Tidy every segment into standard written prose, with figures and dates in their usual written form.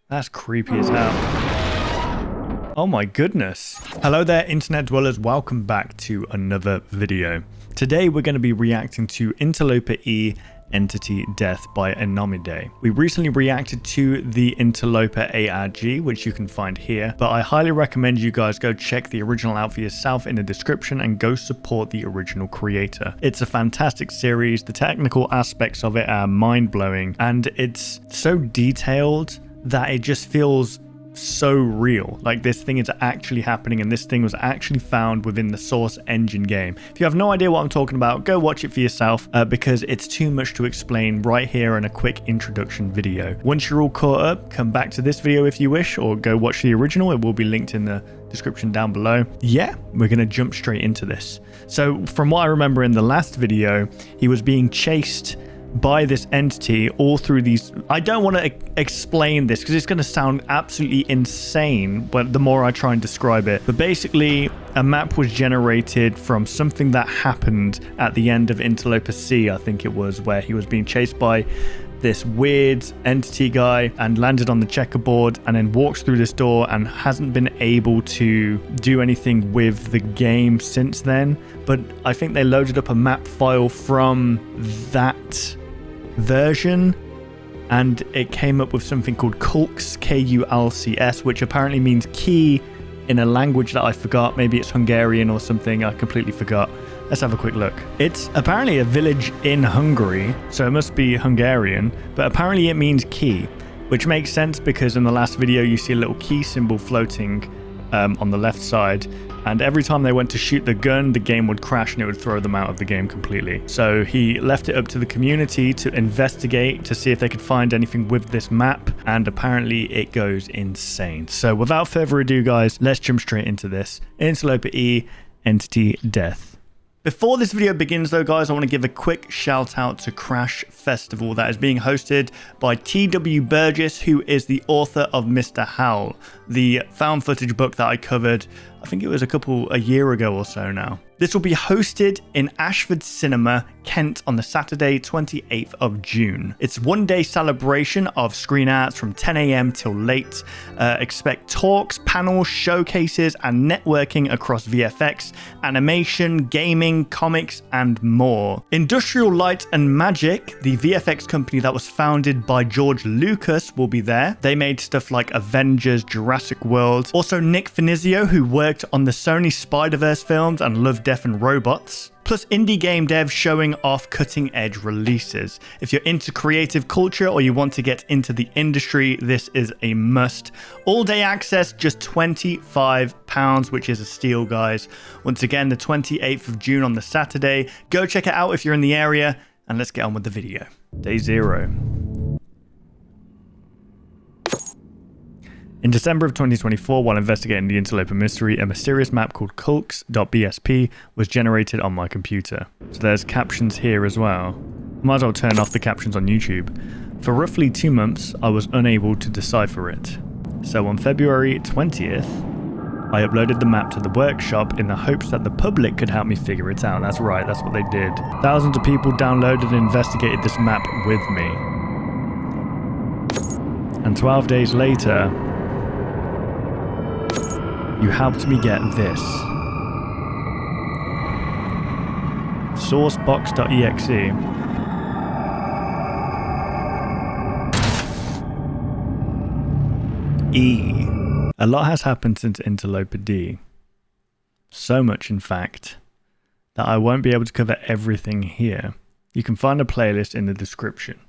That's creepy as hell. Oh my goodness. Hello there, internet dwellers. Welcome back to another video. Today we're going to be reacting to Interloper E Entity Death by Enomide. We recently reacted to the Interloper ARG, which you can find here, but I highly recommend you guys go check the original out for yourself in the description and go support the original creator. It's a fantastic series. The technical aspects of it are mind-blowing, and it's so detailed that it just feels so real. Like this thing is actually happening, and this thing was actually found within the Source engine game. If you have no idea what I'm talking about, go watch it for yourself because it's too much to explain right here in a quick introduction video. Once you're all caught up, come back to this video if you wish, or go watch the original. It will be linked in the description down below. Yeah, we're gonna jump straight into this. So from what I remember in the last video, he was being chased by this entity all through these. I don't want to explain this because it's going to sound absolutely insane, but the more I try and describe it. But basically, a map was generated from something that happened at the end of Interloper C, I think it was, where he was being chased by this weird entity guy and landed on the checkerboard, and then walks through this door and hasn't been able to do anything with the game since then. But I think they loaded up a map file from that version, and it came up with something called Kulcs, Kulcs, which apparently means key in a language that I forgot. Maybe it's Hungarian or something. I completely forgot. Let's have a quick look. It's apparently a village in Hungary, so it must be Hungarian, but apparently it means key, which makes sense because in the last video you see a little key symbol floating on the left side, and every time they went to shoot the gun, the game would crash and it would throw them out of the game completely. So he left it up to the community to investigate to see if they could find anything with this map, and apparently it goes insane. So without further ado, guys, let's jump straight into this. Interloper E Entity Death. Before this video begins though, guys, I want to give a quick shout out to Crash Festival that is being hosted by T.W. Burgess, who is the author of Mr. Howl, the found footage book that I covered, I think it was a year ago or so now. This will be hosted in Ashford Cinema, Kent on the Saturday 28th of June. It's a one-day celebration of screen arts from 10 AM till late. Expect talks, panels, showcases, and networking across VFX, animation, gaming, comics, and more. Industrial Light and Magic, the VFX company that was founded by George Lucas, will be there. They made stuff like Avengers, Jurassic World. Also Nick Finizio, who worked on the Sony Spider-Verse films and Love, Death and Robots. Plus indie game devs showing off cutting edge releases. If you're into creative culture or you want to get into the industry, this is a must. All day access, just £25, which is a steal, guys. Once again, the 28th of June on the Saturday. Go check it out if you're in the area, and let's get on with the video. Day 0. In December of 2024, while investigating the Interloper mystery, a mysterious map called Kulcs.bsp was generated on my computer. So there's captions here as well. Might as well turn off the captions on YouTube. For roughly 2 months, I was unable to decipher it. So on February 20th, I uploaded the map to the workshop in the hopes that the public could help me figure it out. That's right, that's what they did. Thousands of people downloaded and investigated this map with me. And 12 days later, you helped me get this. Sourcebox.exe. E. A lot has happened since Interloper D. So much, in fact, that I won't be able to cover everything here. You can find a playlist in the description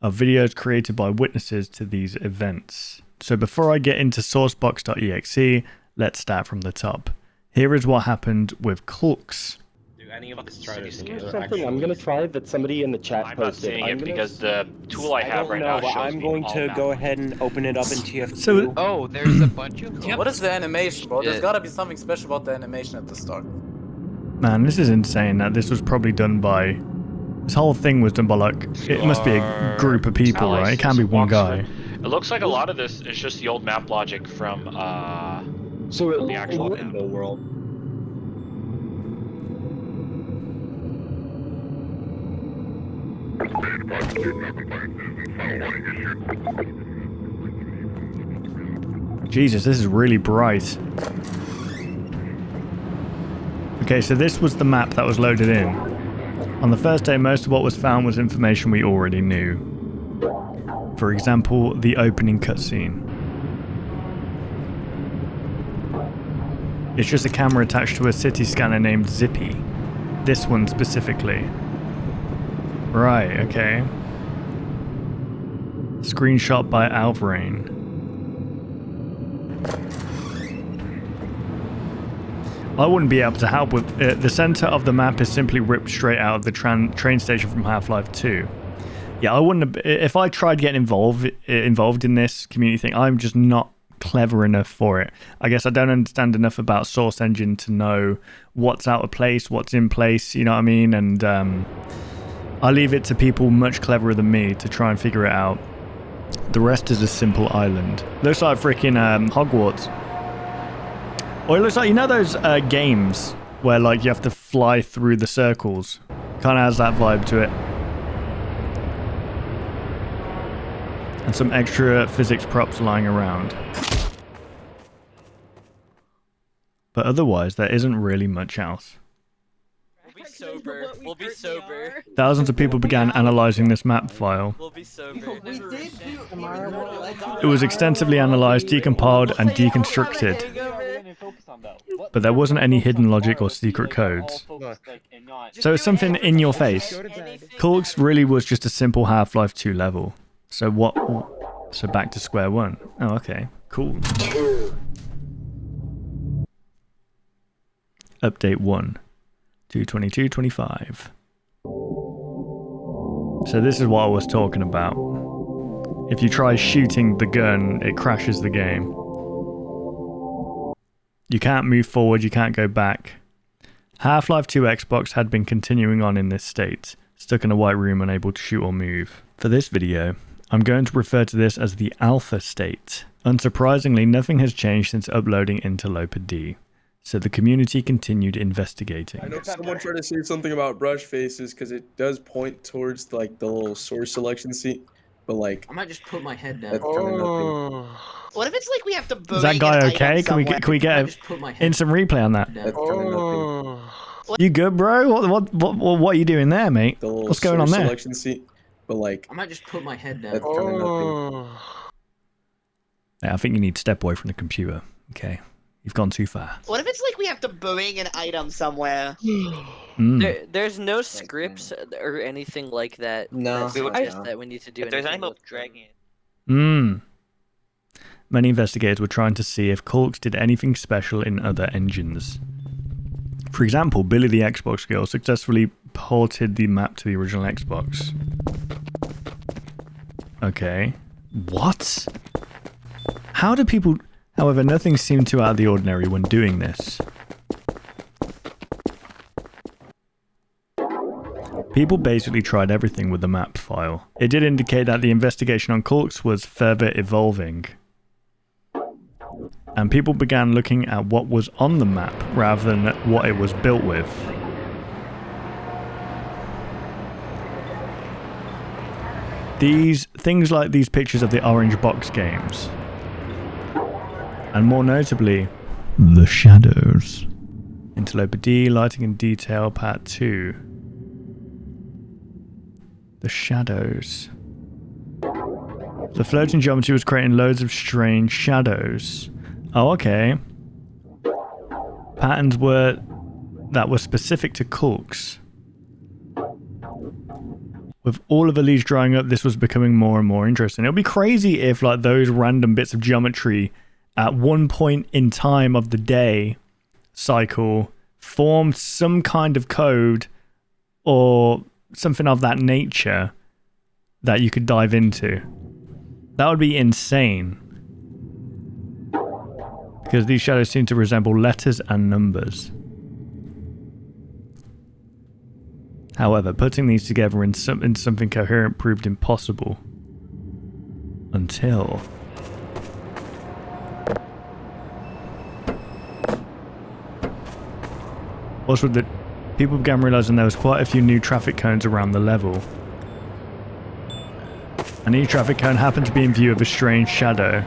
of videos created by witnesses to these events. So before I get into sourcebox.exe, let's start from the top. Here is what happened with Kulcs. Do any of us try to Here's scale something I'm gonna try that somebody in the chat I'm not posted. seeing it because the tool I have right know, now but shows I'm me going all to map. go ahead and open it up in TF2. So Oh, there's a bunch of What is the animation, bro? There's gotta be something special about the animation at the start. man, this is insane that this was probably done by... This whole thing was done by like... It must be a group of people, right? It can't be one guy. It looks like a lot of this is just the old map logic from So the actual in the world. Jesus, this is really bright. Okay, so this was the map that was loaded in. On the first day, most of what was found was information we already knew. For example, the opening cutscene. It's just a camera attached to a city scanner named Zippy. This one specifically. Right, okay. Screenshot by Alvarain. I wouldn't be able to help with it. The center of the map is simply ripped straight out of the train station from Half-Life 2. Yeah, I wouldn't have, if I tried getting involved in this community thing, I'm just not clever enough for it. I guess I don't understand enough about Source Engine to know what's out of place, what's in place, you know what I mean? And I leave it to people much cleverer than me to try and figure it out. The rest is a simple island. Looks like freaking Hogwarts. Or it looks like, you know those games where like you have to fly through the circles? Kind of has that vibe to it. And some extra physics props lying around. But otherwise, there isn't really much else. We'll be sober. We'll be sober. Thousands of people began analyzing this map file. We'll be sober. It was extensively analyzed, decompiled, and deconstructed. But there wasn't any hidden logic or secret codes. So it's something in your face. Corks really was just a simple Half-Life 2 level. So what? So back to square one. Oh, okay. Cool. Update 1. 222.25. So this is what I was talking about. If you try shooting the gun, it crashes the game. You can't move forward, you can't go back. Half-Life 2 Xbox had been continuing on in this state, stuck in a white room unable to shoot or move. For this video, I'm going to refer to this as the alpha state. Unsurprisingly, nothing has changed since uploading Interloper E, so the community continued investigating. I know someone tried to say something about brush faces because it does point towards like the little source selection seat, but like I might just put my head down. that's kind of nothing. What if it's like we have to bring Is that guy okay? Can we get an instant replay on that? That's kind of nothing. You good, bro? What are you doing there, mate? The little What's going on source there? selection seat, but like I might just put my head down. that's kind of nothing. Yeah, I think you need to step away from the computer. Okay, you've gone too far. What if it's like we have to bring an item somewhere? There's no scripts or anything like that. No. That we need to do. If there's anything anything with dragging it. Many investigators were trying to see if Corks did anything special in other engines. For example, Billy the Xbox girl successfully ported the map to the original Xbox. Okay. What? How do people... However, nothing seemed too out of the ordinary when doing this. People basically tried everything with the map file. It did indicate that the investigation on Corks was further evolving. And people began looking at what was on the map rather than what it was built with. These things like these pictures of the orange box games. And more notably, the shadows. Interloper E, lighting and detail, part 2. The shadows. The floating geometry was creating loads of strange shadows. Oh, okay. Patterns that were specific to Corks. With all of the leaves drying up, this was becoming more and more interesting. It would be crazy if like those random bits of geometry at one point in time of the day cycle formed some kind of code or something of that nature that you could dive into. That would be insane. Because these shadows seem to resemble letters and numbers. However, putting these together in something coherent proved impossible. Until... Also, the people began realizing there was quite a few new traffic cones around the level. And each traffic cone happened to be in view of a strange shadow.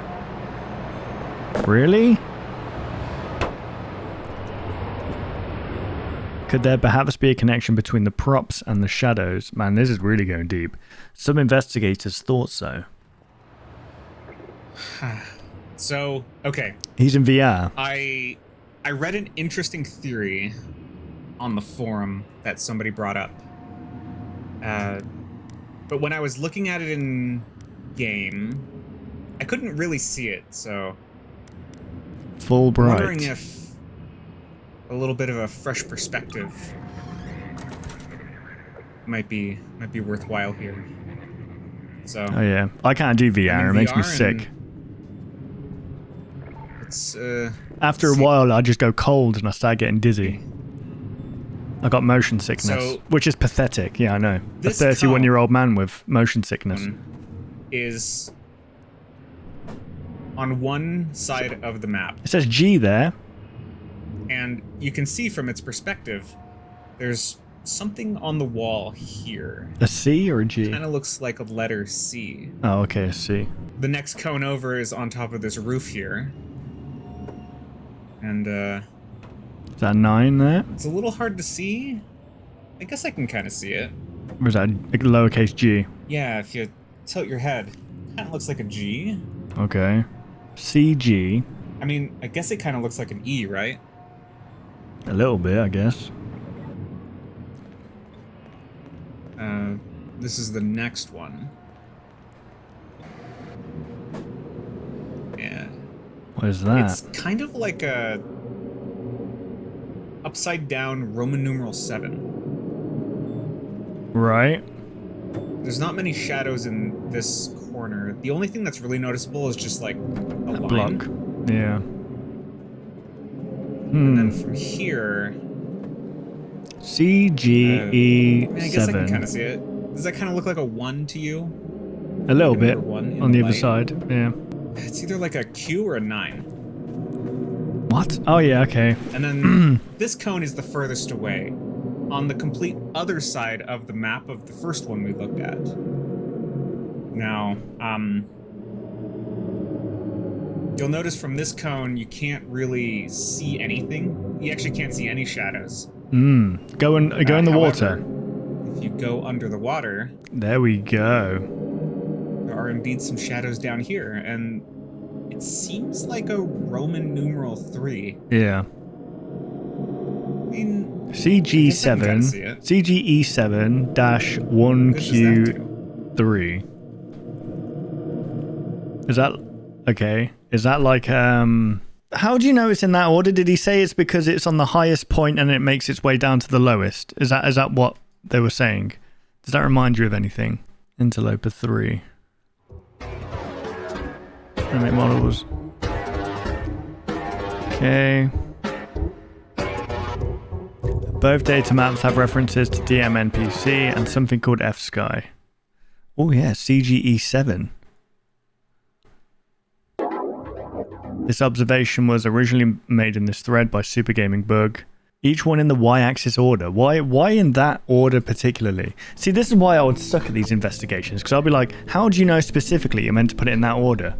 Really? Could there perhaps be a connection between the props and the shadows? Man, this is really going deep. Some investigators thought so. So, okay. He's in VR. I read an interesting theory on the forum that somebody brought up. But when I was looking at it in game, I couldn't really see it, so... Full I'm wondering bright. if a little bit of a fresh perspective might be worthwhile here. So. Oh yeah, I can't do VR. I'm in It makes me VR sick. It's After a while, I just go cold and I start getting dizzy. I got motion sickness, So, which is pathetic. Yeah, I know. A this 31-year-old man with motion sickness. is on one side of the map. It says G there. And you can see from its perspective, there's something on the wall here. A C or a G? Kind of looks like a letter C. Oh, okay, a C. The next cone over is on top of this roof here. And, Is that a 9 there? it's a little hard to see. I guess I can kind of see it. Or is that a lowercase g? Yeah, if you tilt your head, kind of looks like a G. Okay. CG. I mean, I guess it kind of looks like an E, right? A little bit, I guess. This is the next one. Yeah. What is that? It's kind of like a upside down Roman numeral 7. Right. There's not many shadows in this corner. The only thing that's really noticeable is just like a line. Block. Yeah. And then from here, CGE7. I guess I can kind of see it. Does that kind of look like a 1 to you? A little Like a bit. number 1 in On the other light? side. Yeah. It's either like a Q or a 9. What? Oh, yeah, okay. And then this cone is the furthest away, on the complete other side of the map of the first one we looked at. Now, you'll notice from this cone you can't really see anything. You actually can't see any shadows. Go in the However, water. If you go under the water, There we go. there are indeed some shadows down here, and it seems like a Roman numeral 3. Yeah. I mean, CG7. kinda see it. CGE7 dash what does that 1Q3. Is that okay? Is that like how do you know it's in that order? Did he say it's because it's on the highest point and it makes its way down to the lowest? Is that what they were saying? Does that remind you of anything? Interloper 3. Dynamic models. Okay. Both data maps have references to DMNPC and something called F-Sky. Oh yeah, CGE7. This observation was originally made in this thread by Super Gaming Bug. Each one in the y-axis order. Why in that order particularly? See, this is why I would suck at these investigations, because I'll be like, how do you know specifically you're meant to put it in that order?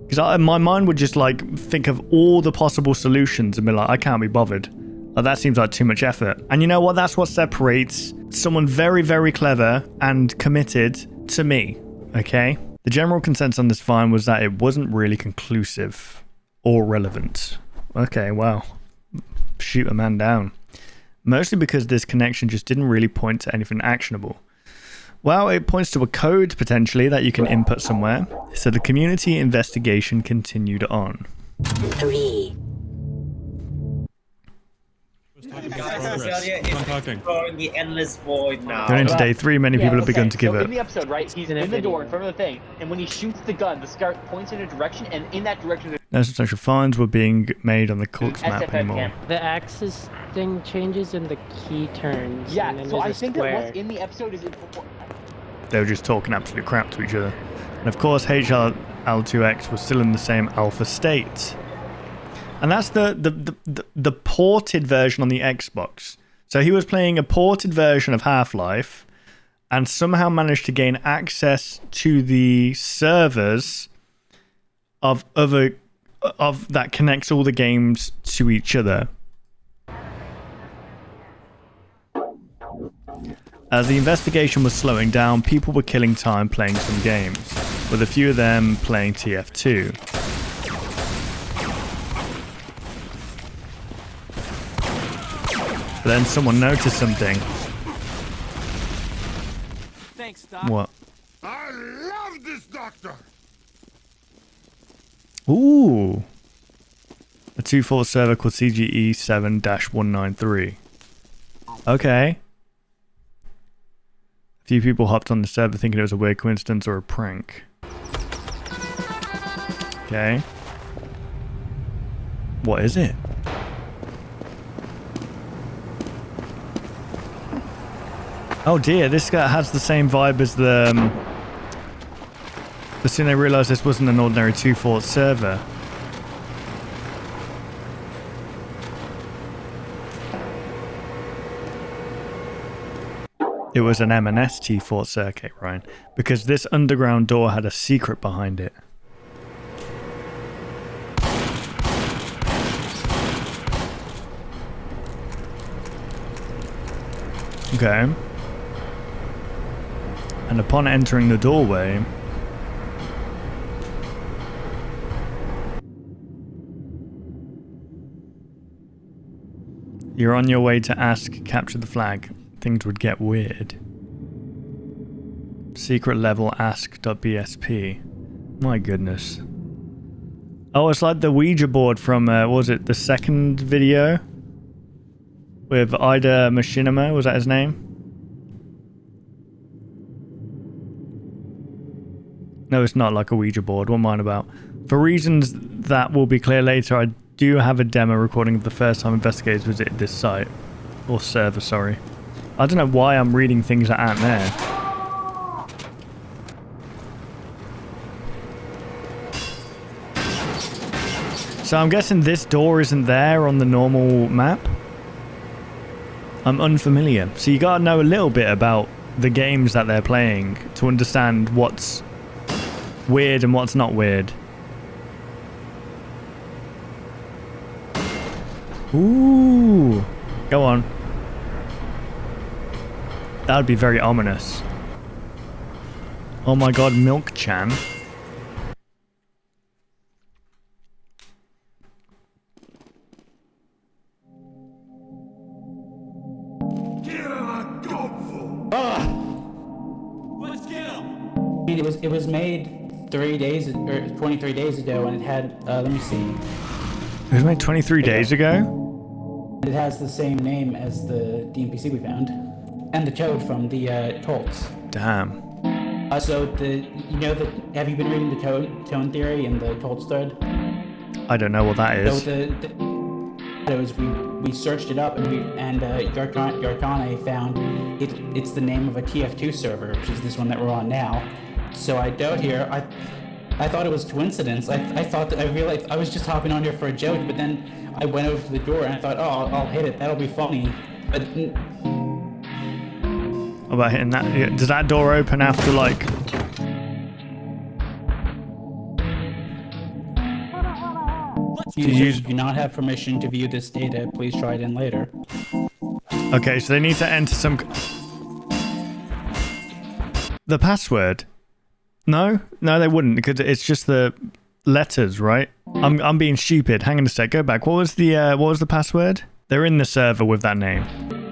Because my mind would just like think of all the possible solutions and be like, I can't be bothered. Like, that seems like too much effort. And you know what? That's what separates someone very, very clever and committed to me. Okay? The general consensus on this find was that it wasn't really conclusive or relevant. Okay, wow. Shoot a man down. Mostly because this connection just didn't really point to anything actionable. Well, it points to a code potentially that you can input somewhere. So the community investigation continued on. 3. The endless void now. Going into day 3, many people have begun to give so up. in the episode, right, he's in the door in front of the thing, and when he shoots the gun, the scar points in a direction, and in that direction... No substantial finds were being made on the Corks map SFF anymore. camp. The axis thing changes and the key turns. Yeah, and then so I there's a think that square. what's in the episode is... They were just talking absolute crap to each other. And of course, HL2X was still in the same alpha state. And that's the ported version on the Xbox. So he was playing a ported version of Half-Life and somehow managed to gain access to the servers of other that connects all the games to each other. As the investigation was slowing down, people were killing time playing some games, with a few of them playing TF2. But then someone noticed something. Thanks, Doc. What? I love this doctor. Ooh. A 2-4 server called CGE 7-193. Okay. A few people hopped on the server thinking it was a weird coincidence or a prank. Okay. What is it? Oh dear, this guy has the same vibe as the... as soon as they realised this wasn't an ordinary 2-4 server. It was an M&S T4 circuit, Ryan, because this underground door had a secret behind it. Okay. And upon entering the doorway, you're on your way to ask, capture the flag. Things would get weird. Secret level ask.bsp. My goodness. Oh, it's like the Ouija board from, what was it, the second video? With Ida Machinima, was that his name? No, it's not like a Ouija board. What am I on about? For reasons that will be clear later, I do have a demo recording of the first time investigators visited this site. Or server, sorry. I don't know why I'm reading things that aren't there. So I'm guessing this door isn't there on the normal map? I'm unfamiliar. So you gotta know a little bit about the games that they're playing to understand what's weird and what's not weird. Ooh. Go on. That would be very ominous. Oh my god, Milk-chan. Let's get him. I mean, it was made 3 days or 23 days ago, and it had let me see. It was made 23 days ago? It has the same name as the NPC we found, and the toad from the Colts. Damn. So have you been reading the tone theory in the Colts thread? I don't know what that is. So it was we searched it up, and Yarkane found it's the name of a TF2 server, which is this one that we're on now. So I dove here. I thought it was coincidence. I realized I was just hopping on here for a joke, but then I went over to the door and I thought, oh, I'll hit it. That'll be funny. But What about hitting that? Does that door open after like? users do not have permission to view this data. Please try it in later. Okay, so they need to enter some. The password. No, they wouldn't, because it's just the letters, right? I'm being stupid. Hang on a sec. Go back. What was the password? They're in the server with that name.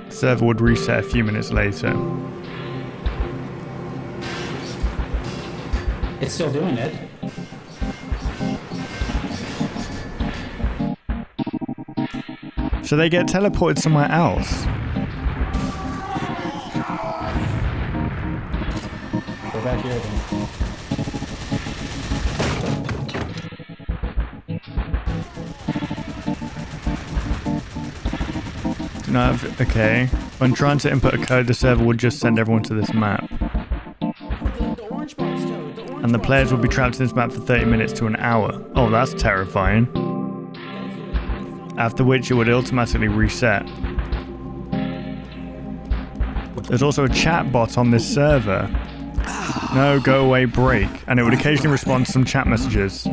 The server would reset a few minutes later. It's still doing it. So they get teleported somewhere else. Go back here then. No, okay. When trying to input a code, the server would just send everyone to this map. And the players will be trapped in this map for 30 minutes to an hour. Oh, that's terrifying. After which it would automatically reset. There's also a chat bot on this server. No, go away, break. And it would occasionally respond to some chat messages.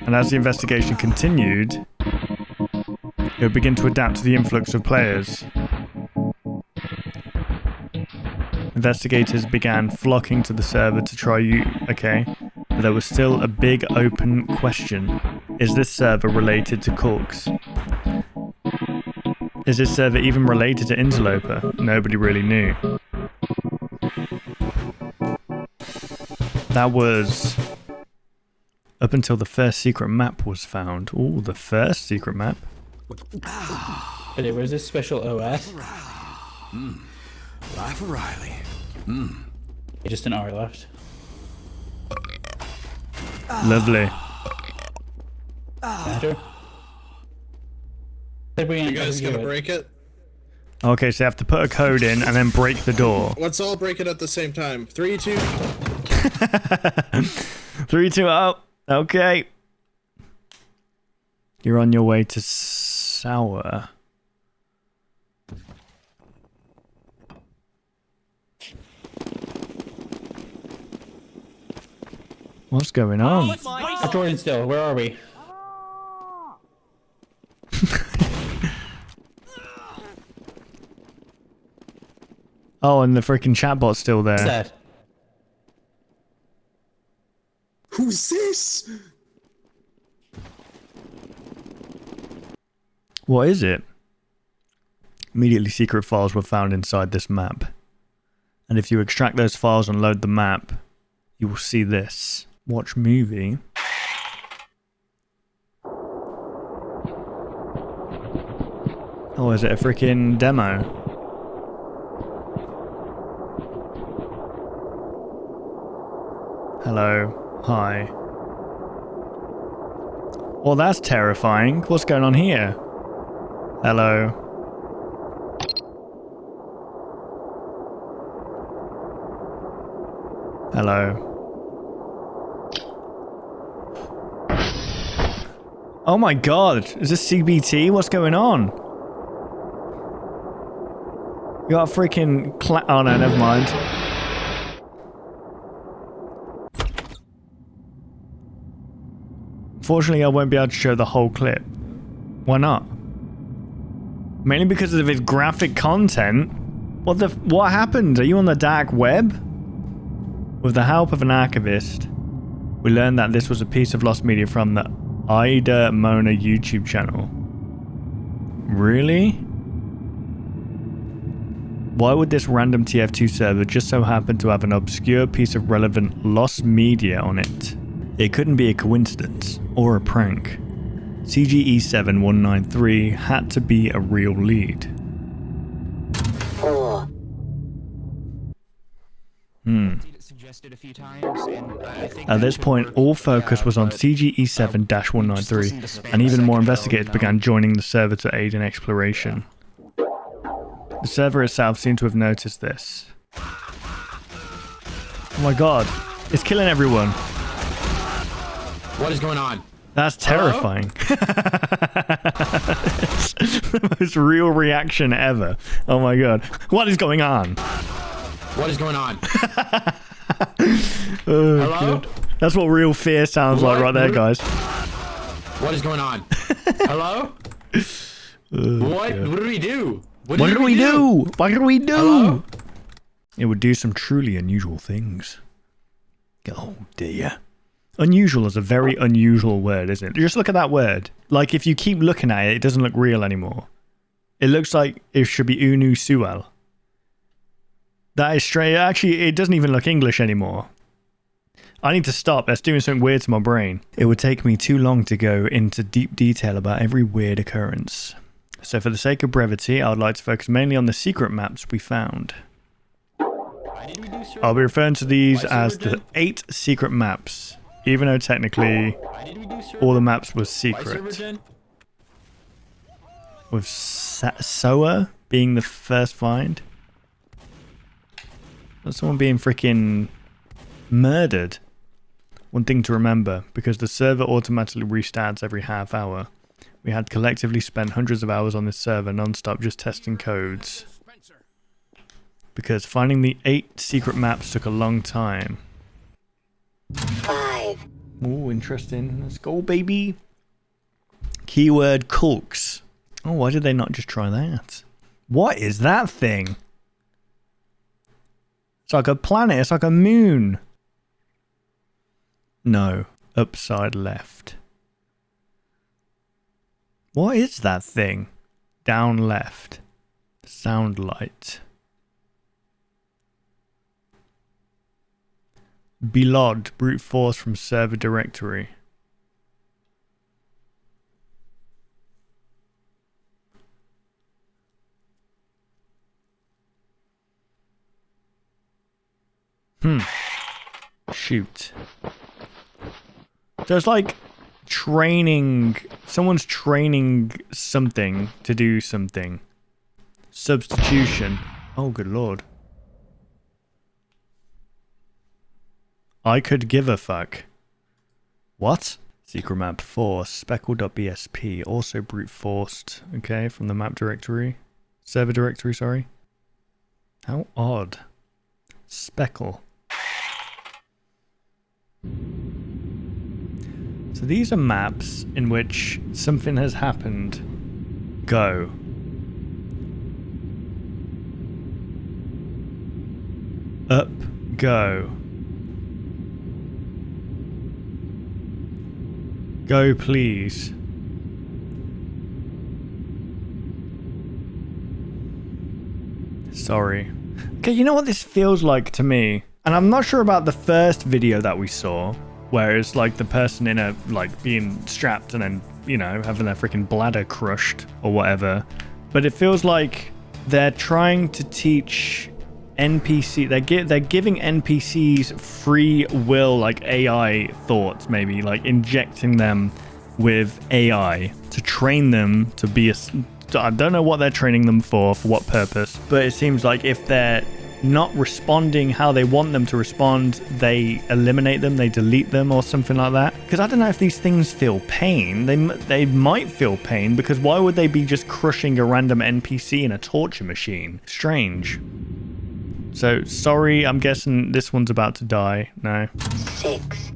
And as the investigation continued, it would begin to adapt to the influx of players. Investigators began flocking to the server to try but there was still a big open question. Is this server related to Corks? Is this server even related to Interloper? Nobody really knew. That was up until the first secret map was found. Ooh, the first secret map. But where's this special OS? Life of Riley. Just an R left. Lovely. Better. You guys gonna break it? Okay, so you have to put a code in and then break the door. Let's all break it at the same time. 3, 2. 3, 2, oh. Okay. You're on your way to Sour. What's going on? Jordan still, where are we? Oh, and the freaking chatbot's still there. What's that? Who's this? What is it? Immediately secret files were found inside this map. And if you extract those files and load the map, you will see this. Watch movie. Oh, is it a freaking demo? Hello. Hi. Well, that's terrifying. What's going on here? Hello. Hello. Oh my god, is this CBT? What's going on? You got a freaking oh no, never mind. Fortunately, I won't be able to show the whole clip. Why not? Mainly because of its graphic content. What happened? Are you on the dark web? With the help of an archivist, we learned that this was a piece of lost media from the Ida Mona YouTube channel. Really? Why would this random TF2 server just so happen to have an obscure piece of relevant lost media on it? It couldn't be a coincidence or a prank. CGE7193 had to be a real lead. At this point, all focus was on CGE7-193, and even more investigators began joining the server to aid in exploration. The server itself seemed to have noticed this. Oh my god, it's killing everyone. What is going on? That's terrifying. It's the most real reaction ever. Oh my god. What is going on? What is going on? Oh, hello? God. That's what real fear sounds like right there, guys. What is going on? Hello? What do we do? What do we do? What do we do? Hello? It would do some truly unusual things. Oh dear. Unusual is a very unusual word, isn't it? Just look at that word. Like, if you keep looking at it, it doesn't look real anymore. It looks like it should be Unu Suel. That is straight. Actually, it doesn't even look English anymore. I need to stop. That's doing something weird to my brain. It would take me too long to go into deep detail about every weird occurrence. So for the sake of brevity, I would like to focus mainly on the secret maps we found. I'll be referring to these as the 8 secret maps, even though technically all the maps were secret. With Soa being the first find. That's someone being freaking murdered. One thing to remember, because the server automatically restarts every half hour, we had collectively spent hundreds of hours on this server non-stop just testing codes. Because finding the 8 secret maps took a long time. 5. Oh, interesting. Let's go, baby. Keyword Kulks. Oh, why did they not just try that? What is that thing? It's like a planet. It's like a moon. No. Upside left. What is that thing? Down left. Sound light. Belod. Brute force from server directory. Shoot. So it's like training. Someone's training something to do something. Substitution. Oh, good lord. I could give a fuck. What? Secret map 4. Speckle.bsp. Also brute forced. Okay, from the map directory. Server directory, sorry. How odd. Speckle. So these are maps in which something has happened. Go. Up, go. Go, please. Sorry. Okay, you know what this feels like to me? And I'm not sure about the first video that we saw, where it's like the person in a, like, being strapped and then, you know, having their freaking bladder crushed or whatever. But it feels like they're trying to teach NPC, they're giving NPCs free will, like AI thoughts, maybe, like injecting them with AI to train them to be a, I don't know what they're training them for what purpose, but it seems like if they're not responding how they want them to respond, they eliminate them, they delete them or something like that. Because I don't know if these things feel pain. They might feel pain, because why would they be just crushing a random NPC in a torture machine? Strange. So, sorry, I'm guessing this one's about to die. No. 6.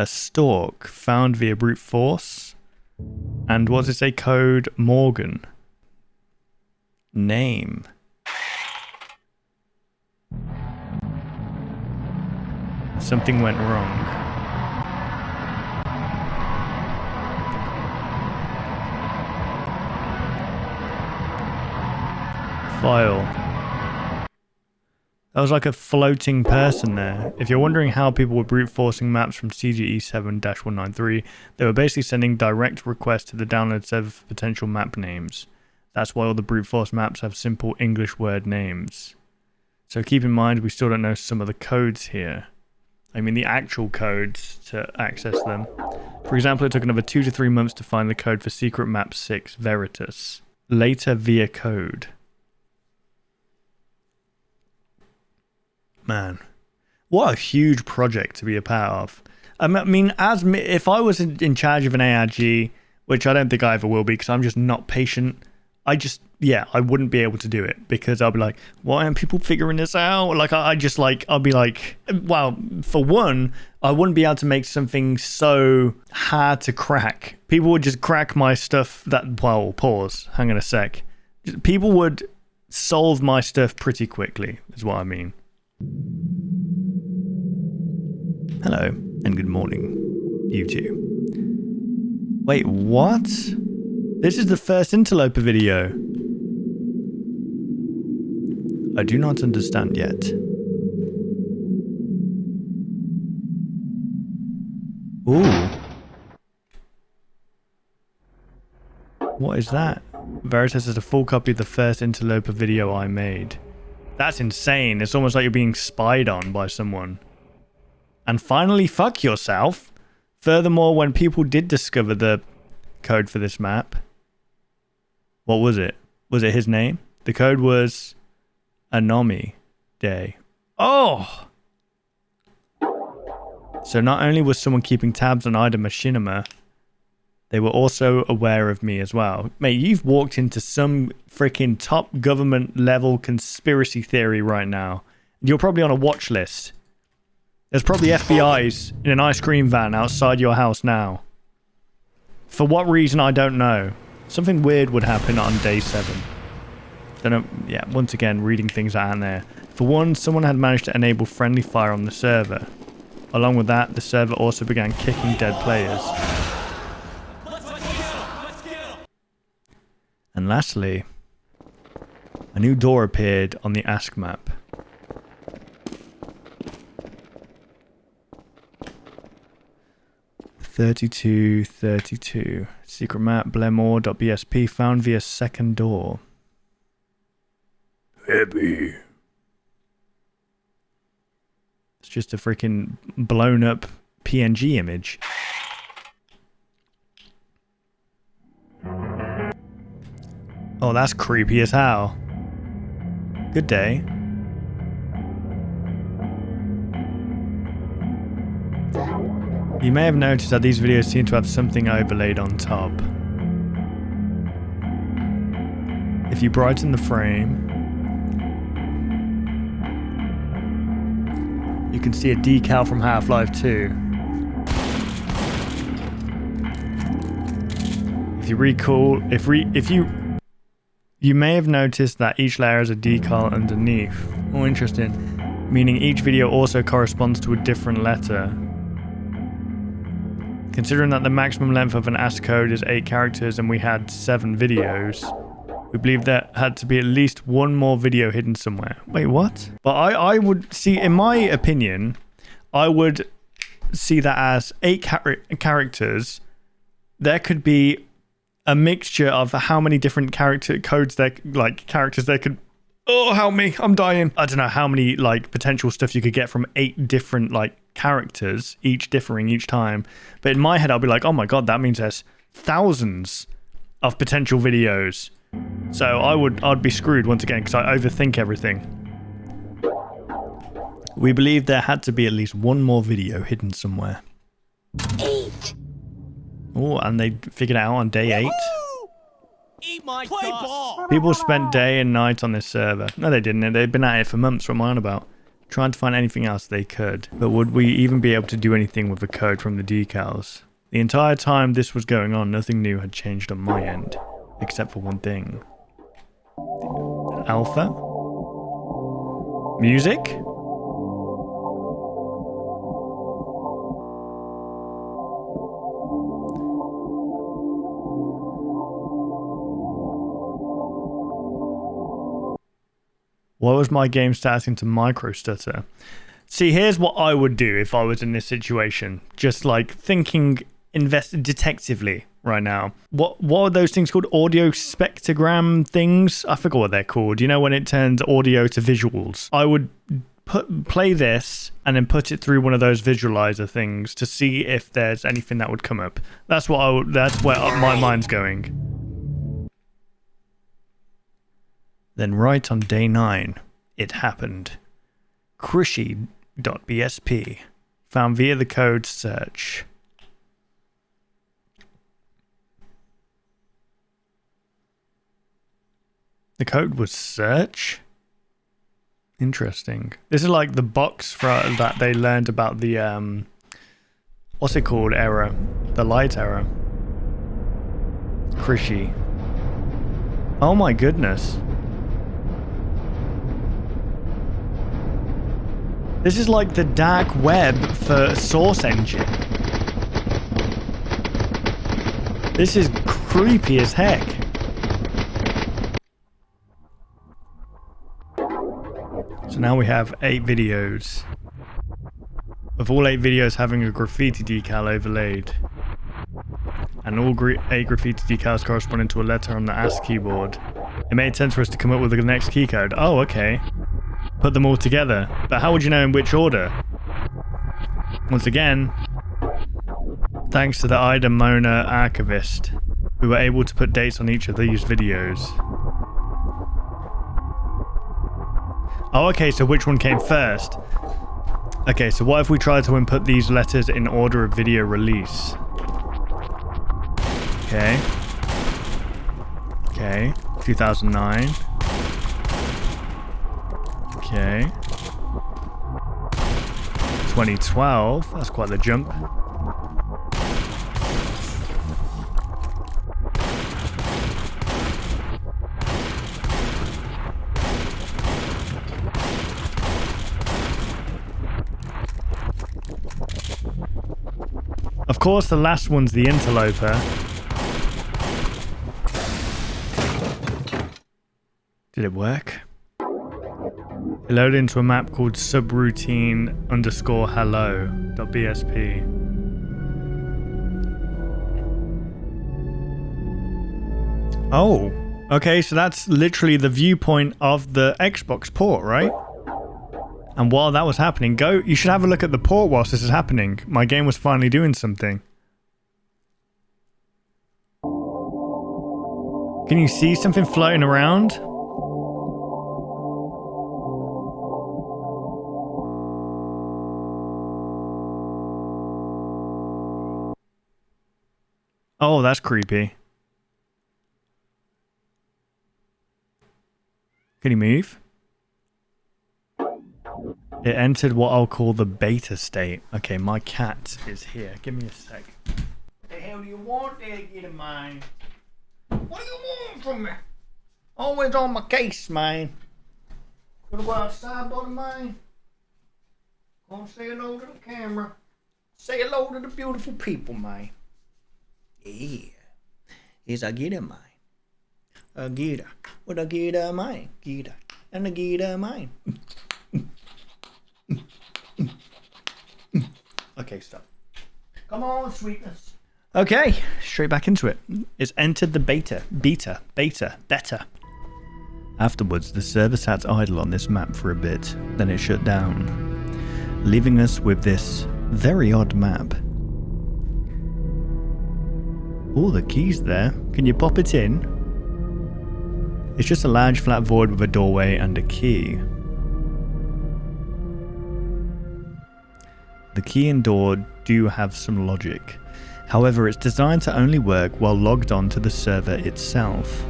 Stalk, found via brute force. And what does it say? Code Morgan. Name. Something went wrong. File. That was like a floating person there. If you're wondering how people were brute forcing maps from CGE 7-193, they were basically sending direct requests to the download server for potential map names. That's why all the brute force maps have simple English word names. So keep in mind, we still don't know some of the codes here. I mean the actual codes to access them. For example, it took another 2 to 3 months to find the code for secret map 6, Veritas. Later via code. Man, what a huge project to be a part of. I mean, if I was in charge of an ARG, which I don't think I ever will be because I'm just not patient, I wouldn't be able to do it because I'll be like, why aren't people figuring this out? Like, I'll be like, well, for one, I wouldn't be able to make something so hard to crack. People would just crack my stuff well, pause, hang on a sec. People would solve my stuff pretty quickly, is what I mean. Hello, and good morning, YouTube. Wait, what? This is the first Interloper video. I do not understand yet. Ooh. What is that? Veritas is a full copy of the first Interloper video I made. That's insane. It's almost like you're being spied on by someone. And finally, fuck yourself. Furthermore, when people did discover the code for this map, what was it? Was it his name? The code was Anomi Day. Oh! So not only was someone keeping tabs on Ida Machinima, they were also aware of me as well. Mate, you've walked into some freaking top government level conspiracy theory right now. You're probably on a watch list. There's probably FBI's in an ice cream van outside your house now. For what reason, I don't know. Something weird would happen on day 7. Don't know. Yeah, once again, reading things that aren't there. For one, someone had managed to enable friendly fire on the server. Along with that, the server also began kicking dead players. And lastly, a new door appeared on the Ask map. "3232. Secret map, Blairmore.bsp found via second door. Heavy. It's just a freaking blown up PNG image. Oh, that's creepy as hell. Good day. You may have noticed that these videos seem to have something overlaid on top. If you brighten the frame, you can see a decal from Half-Life 2. If you recall, you may have noticed that each layer has a decal underneath. Oh, interesting. Meaning each video also corresponds to a different letter. Considering that the maximum length of an ASCII code is 8 characters and we had 7 videos, we believe there had to be at least one more video hidden somewhere. Wait, what? But I would see, in my opinion, I would see that as 8 characters. There could be a mixture of how many different character codes there, like characters there could. Oh, help me, I'm dying. I don't know how many like potential stuff you could get from 8 different like characters, each differing each time. But in my head, I'll be like, oh my god, that means there's thousands of potential videos. So I'd be screwed once again because I overthink everything. We believe there had to be at least one more video hidden somewhere. 8. Oh, and they figured it out on day 8. Eat my ball. People spent day and night on this server. No, they didn't. They'd been at it for months. What am I on about? Trying to find anything else they could. But would we even be able to do anything with the code from the decals? The entire time this was going on, nothing new had changed on my end. Except for one thing. Alpha? Music? Why was my game starting to micro stutter? See, here's what I would do if I was in this situation. Just like thinking detectively right now. What are those things called? Audio spectrogram things? I forgot what they're called. You know, when it turns audio to visuals. I would play this and then put it through one of those visualizer things to see if there's anything that would come up. That's what that's where my mind's going. Then right on day 9, it happened. Crazier.bsp found via the code search. The code was search? Interesting. This is like the box that they learned about the, what's it called, error? The light error. Crazier. Oh my goodness. This is like the dark web for Source Engine. This is creepy as heck. So now we have 8 videos. Of all 8 videos having a graffiti decal overlaid. And all 8 graffiti decals corresponding to a letter on the ASCII keyboard. It made sense for us to come up with the next key code. Oh, okay. Put them all together. But how would you know in which order? Once again, thanks to the Ida Mona archivist, we were able to put dates on each of these videos. Oh, okay, so which one came first? Okay, so what if we tried to input these letters in order of video release? Okay. Okay, 2009. Okay. 2012. That's quite the jump. Of course, the last one's the Interloper. Did it work? It loaded into a map called subroutine_hello.bsp. Oh, okay, so that's literally the viewpoint of the Xbox port, right? And while that was happening, you should have a look at the port whilst this is happening. My game was finally doing something. Can you see something floating around? Oh, that's creepy. Can you move? It entered what I'll call the beta state. Okay, my cat is here. Give me a sec. What the hell do you want there, kid of mine? What do you want from me? Always on my case, man. Gonna go outside, buddy, man. Gonna say hello to the camera. Say hello to the beautiful people, man. Yeah. Is a get of mine. A get what a get of mine. Get and a get of mine. Okay, stop. Come on, sweetness. Okay, straight back into it. It's entered the beta. Afterwards, the server sat idle on this map for a bit, then it shut down, leaving us with this very odd map. Oh, the key's there. Can you pop it in? It's just a large flat void with a doorway and a key. The key and door do have some logic. However, it's designed to only work while logged on to the server itself.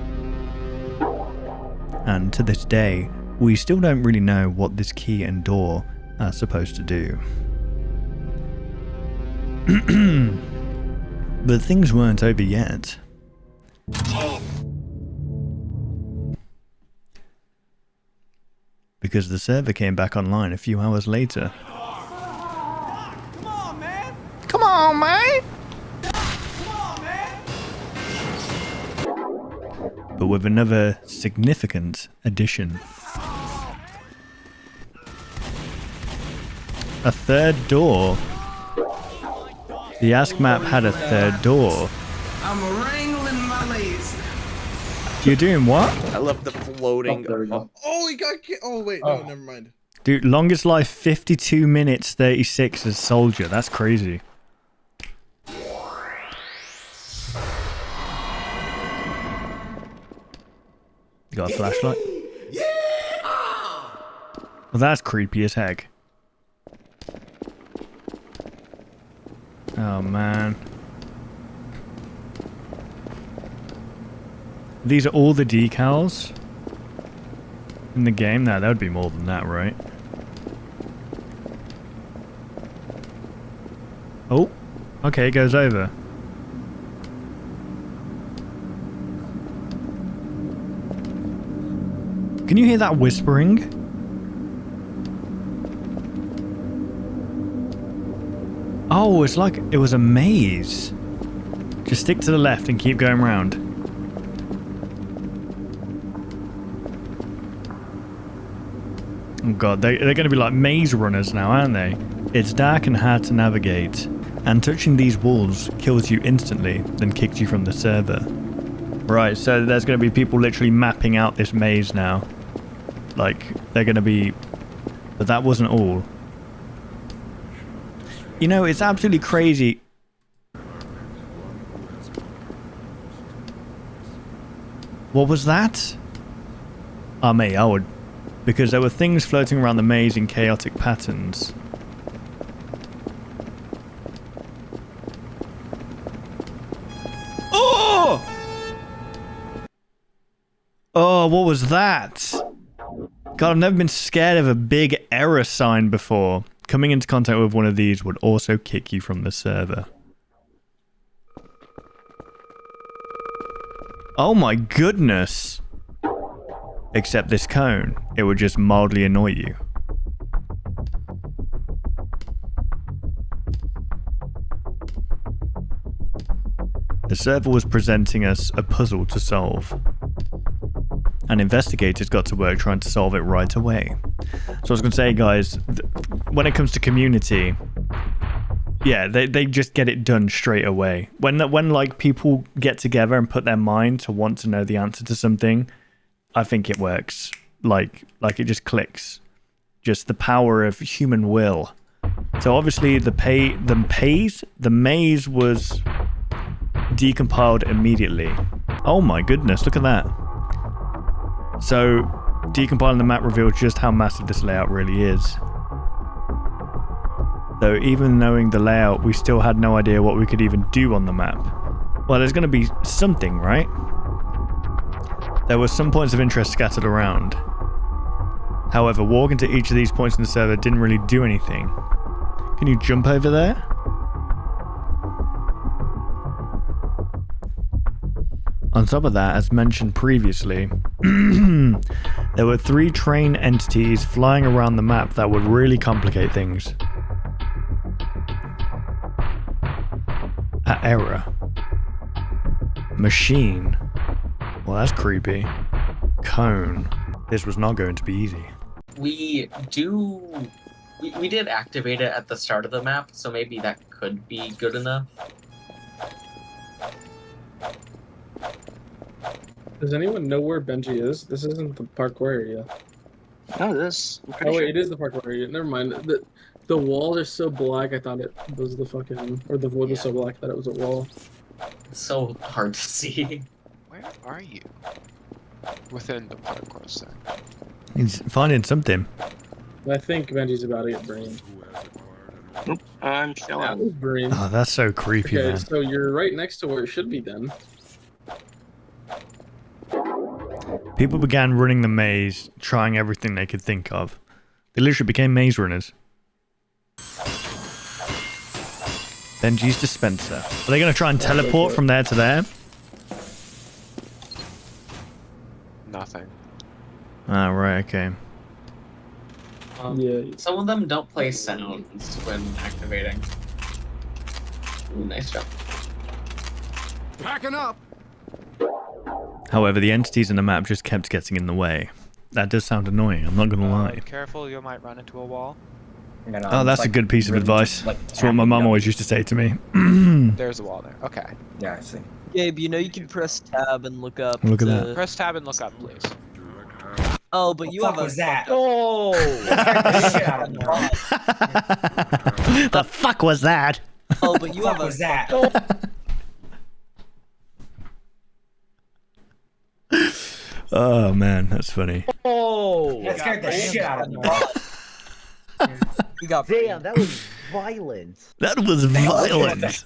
And to this day, we still don't really know what this key and door are supposed to do. But things weren't over yet. Because the server came back online a few hours later. Come on, man! Come on, man! But with another significant addition. A third door. The Ask map had a third door. I'm wrangling my lace. You're doing what? I love the floating. Oh, he got oh, wait, no, never mind. Dude, longest life 52 minutes 36 as Soldier. That's crazy. You got a flashlight? Yeah! Well, that's creepy as heck. Oh, man. These are all the decals in the game? Nah, that would be more than that, right? Oh, okay, it goes over. Can you hear that whispering? Oh, it's like it was a maze. Just stick to the left and keep going round. Oh god, they're going to be like maze runners now, aren't they? It's dark and hard to navigate, and touching these walls kills you instantly, then kicks you from the server. Right, so there's going to be people literally mapping out this maze now. Like, they're going to be... But that wasn't all. You know, it's absolutely crazy. What was that? Oh, mate, I would... Because there were things floating around the maze in chaotic patterns. Oh! Oh, what was that? God, I've never been scared of a big error sign before. Coming into contact with one of these would also kick you from the server. Oh my goodness! Except this cone, it would just mildly annoy you. The server was presenting us a puzzle to solve, and investigators got to work trying to solve it right away. So I was going to say, guys, when it comes to community, yeah, they just get it done straight away. When like people get together and put their mind to want to know the answer to something, I think it works. Like it just clicks. Just the power of human will. So obviously the maze was decompiled immediately. Oh my goodness, look at that. So decompiling the map revealed just how massive this layout really is. Though even knowing the layout, we still had no idea what we could even do on the map. Well, there's going to be something, right? There were some points of interest scattered around. However, walking to each of these points in the server didn't really do anything. Can you jump over there? On top of that, as mentioned previously, there were 3 train entities flying around the map that would really complicate things. Error. Machine. Well, that's creepy. Cone. This was not going to be easy. We did activate it at the start of the map, so maybe that could be good enough. Does anyone know where Benji is? This isn't the parkour area. No, it is. Oh wait, it is the parkour area. Never mind. The walls are so black. I thought it was the fucking, or the void was so black that it was a wall. It's so hard to see. Where are you? Within the parkour set. He's finding something. I think Benji's about to get brained. Nope, I'm chilling. That was brain. Oh, that's so creepy, Okay, man. so you're right next to where it should be then. People began running the maze, trying everything they could think of. They literally became maze runners. Benji's dispenser. Are they going to try and teleport from there to there? Nothing. Ah, right, okay. Yeah. Some of them don't play sounds when activating. Ooh, nice job. Packing up. However, the entities in the map just kept getting in the way. That does sound annoying, I'm not going to lie. Careful, you might run into a wall. Oh, that's a good piece of advice. That's what my mum always used to say to me. There's a wall there. Okay. Yeah, I see. Gabe, you know you can press tab and look up. Look at that. Press tab and look up, please. Oh, but you have a. was that? Oh! The fuck was that? Oh, but you have a. was that? Oh man, that's funny. Oh! That scared the shit out of me. You got. Damn, that was violent. That was violent.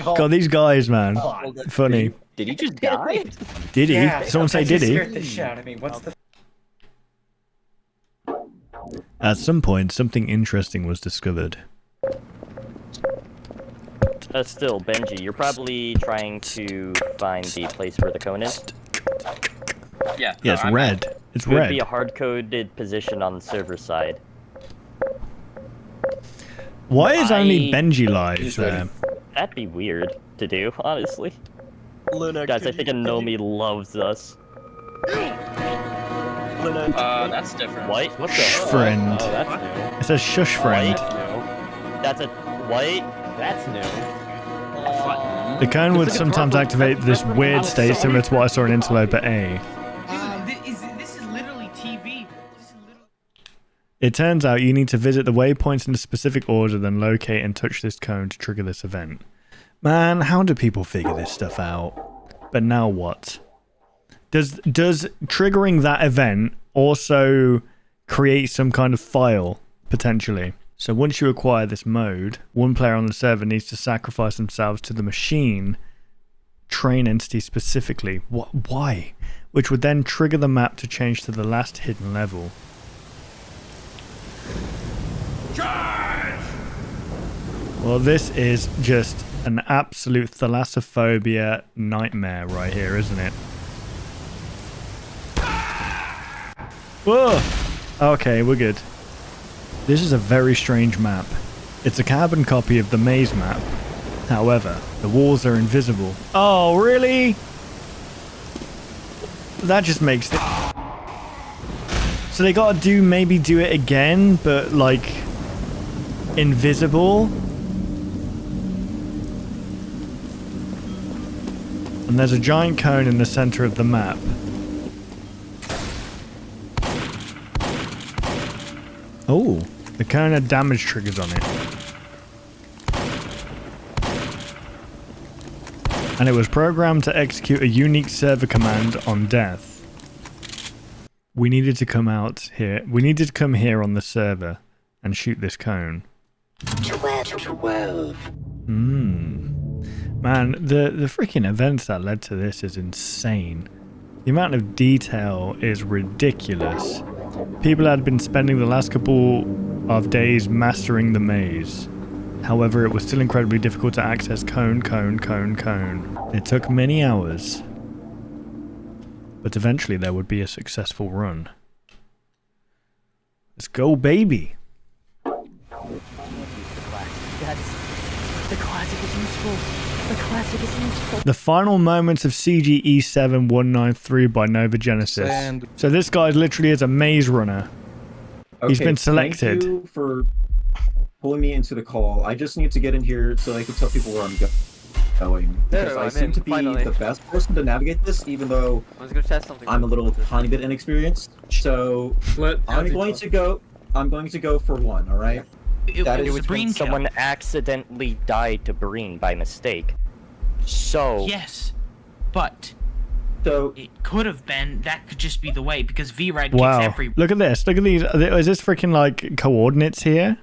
God, these guys, man. Funny. Did he just die? Did he? Someone say did he? Scared the shit out of me. What's the? At some point, something interesting was discovered. Still, Benji, you're probably trying to find the place where the cone is. Yeah. Yeah, it's red. It's Could red. be a hard-coded position on the server side. Why is only Benji live there? That'd be weird to do, honestly. Luna, Guys, I think Anomi loves us. Luna, that's different. What? What the? Friend. Oh, that's new. It says shush friend. That's a what? that's new. The cone would sometimes activate this weird state similar to what I saw in Interloper E. This is literally TV. It turns out you need to visit the waypoints in a specific order, then locate and touch this cone to trigger this event. Man, how do people figure this stuff out? But now what? Does triggering that event also create some kind of file, potentially? So once you acquire this mode, one player on the server needs to sacrifice themselves to the machine train entity specifically. Why? Which would then trigger the map to change to the last hidden level. Charge! Well, this is just an absolute thalassophobia nightmare right here, isn't it? Whoa! Okay, we're good. This is a very strange map. It's a carbon copy of the maze map. However, the walls are invisible. Oh, really? That just makes it... So they gotta maybe do it again, but like... invisible? And there's a giant cone in the center of the map. Oh, the cone had damage triggers on it. And it was programmed to execute a unique server command on death. We needed to come out here. We needed to come here on the server and shoot this cone. 12. Man, the freaking events that led to this is insane. The amount of detail is ridiculous. People had been spending the last couple of days mastering the maze. However, it was still incredibly difficult to access cone. It took many hours. But eventually there would be a successful run. Let's go, baby! The classic is useful. The classic is useful. The final moments of CGE 7193 by Nova Genesis. So this guy literally is a maze runner. He's been selected. Thank you for pulling me into the call. I just need to get in here so I can tell people where I'm going. Because I seem to be the best person to navigate this, even though I'm a little tiny bit inexperienced. So I'm going to go for one, alright? It was when someone accidentally died to Breen by mistake. So... Yes, but... So it could have been, that could just be the way, because VRAD kicks Wow. every... Look at this. Look at these. Is this freaking like coordinates here?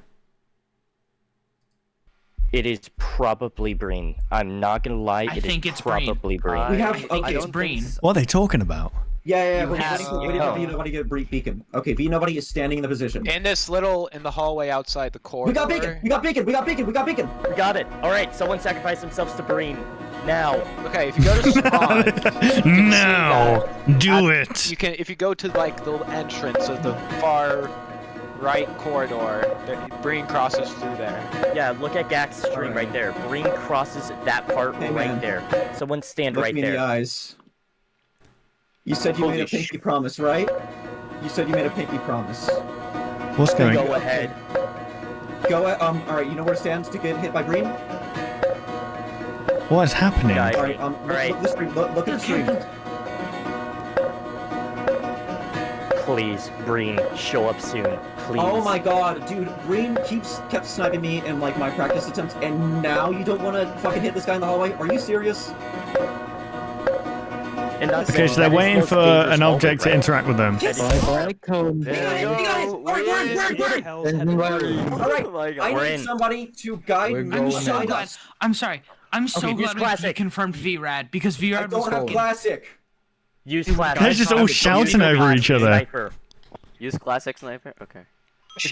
It is probably Breen. I'm not gonna lie. I think it's probably Breen. We have, I think it's Breen. What are they talking about? Yeah. We're waiting for nobody to get beacon. Okay, nobody is standing in the position. In the hallway outside the corridor. We got beacon. We got beacon. We got it. All right, someone sacrifice themselves to Breen. Now. Okay, if you go to spawn. No, do it. You can, if you go to like the entrance of the far right corridor, Breen crosses through there. Yeah, look at Gax's stream right there. Breen crosses that part right there. Someone stand Look right me there. in the eyes. You said you made a pinky promise, right? You said you made a pinky promise. What's going on? Go ahead. Alright, you know where it stands to get hit by Breen? What is happening? Alright, look at the stream. Look at the stream. Please, Breen, show up soon. Please. Oh my god, dude, Breen kept sniping me in like my practice attempts, and now you don't want to fucking hit this guy in the hallway? Are you serious? Okay, so they're waiting for an object to interact with them. Alright, I need somebody to guide me. I'm sorry. I'm so glad we confirmed VRAD, because VRAD was don't have classic. Use classic. They're just all shouting over each other. Sniper. Use classic sniper? Okay. Make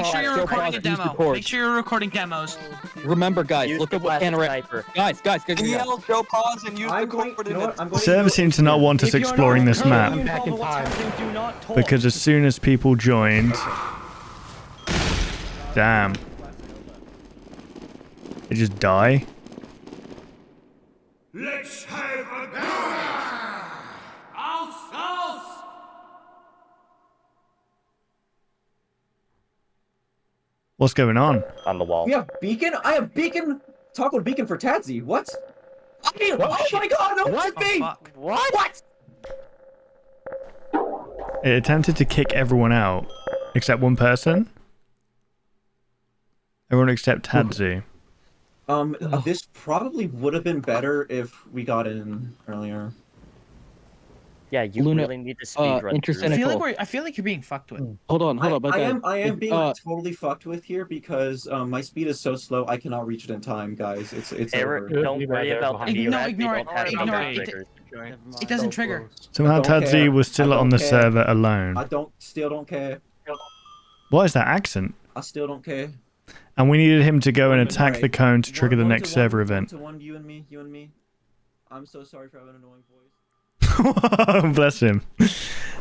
sure you're recording a demo. Make sure you're recording demos. Remember, guys, look at what Guys. Yell, show pause, and use the coordinates. The server seems to not want us exploring this map. Because as soon as people joined... Damn. They just die? Let's have a go! What's going on? On the wall. We have beacon? I have beacon? Toggled beacon for Tadzi. What? I mean, oh my god, no, it's me! What? It attempted to kick everyone out. Except one person? Everyone except Tadzi. This probably would have been better if we got in earlier. Yeah, you really need to speed run. I feel like you're being fucked with. Hold on. I am being totally fucked with here because my speed is so slow I cannot reach it in time, guys. It's Eric, over. don't worry about the Ignore it. It doesn't trigger. Somehow Tadzi was still on the server alone. I still don't care. What is that accent? I still don't care. And we needed him to go and attack the cone to trigger the next server event. One, you and me. I'm so sorry for having an annoying voice. Bless him.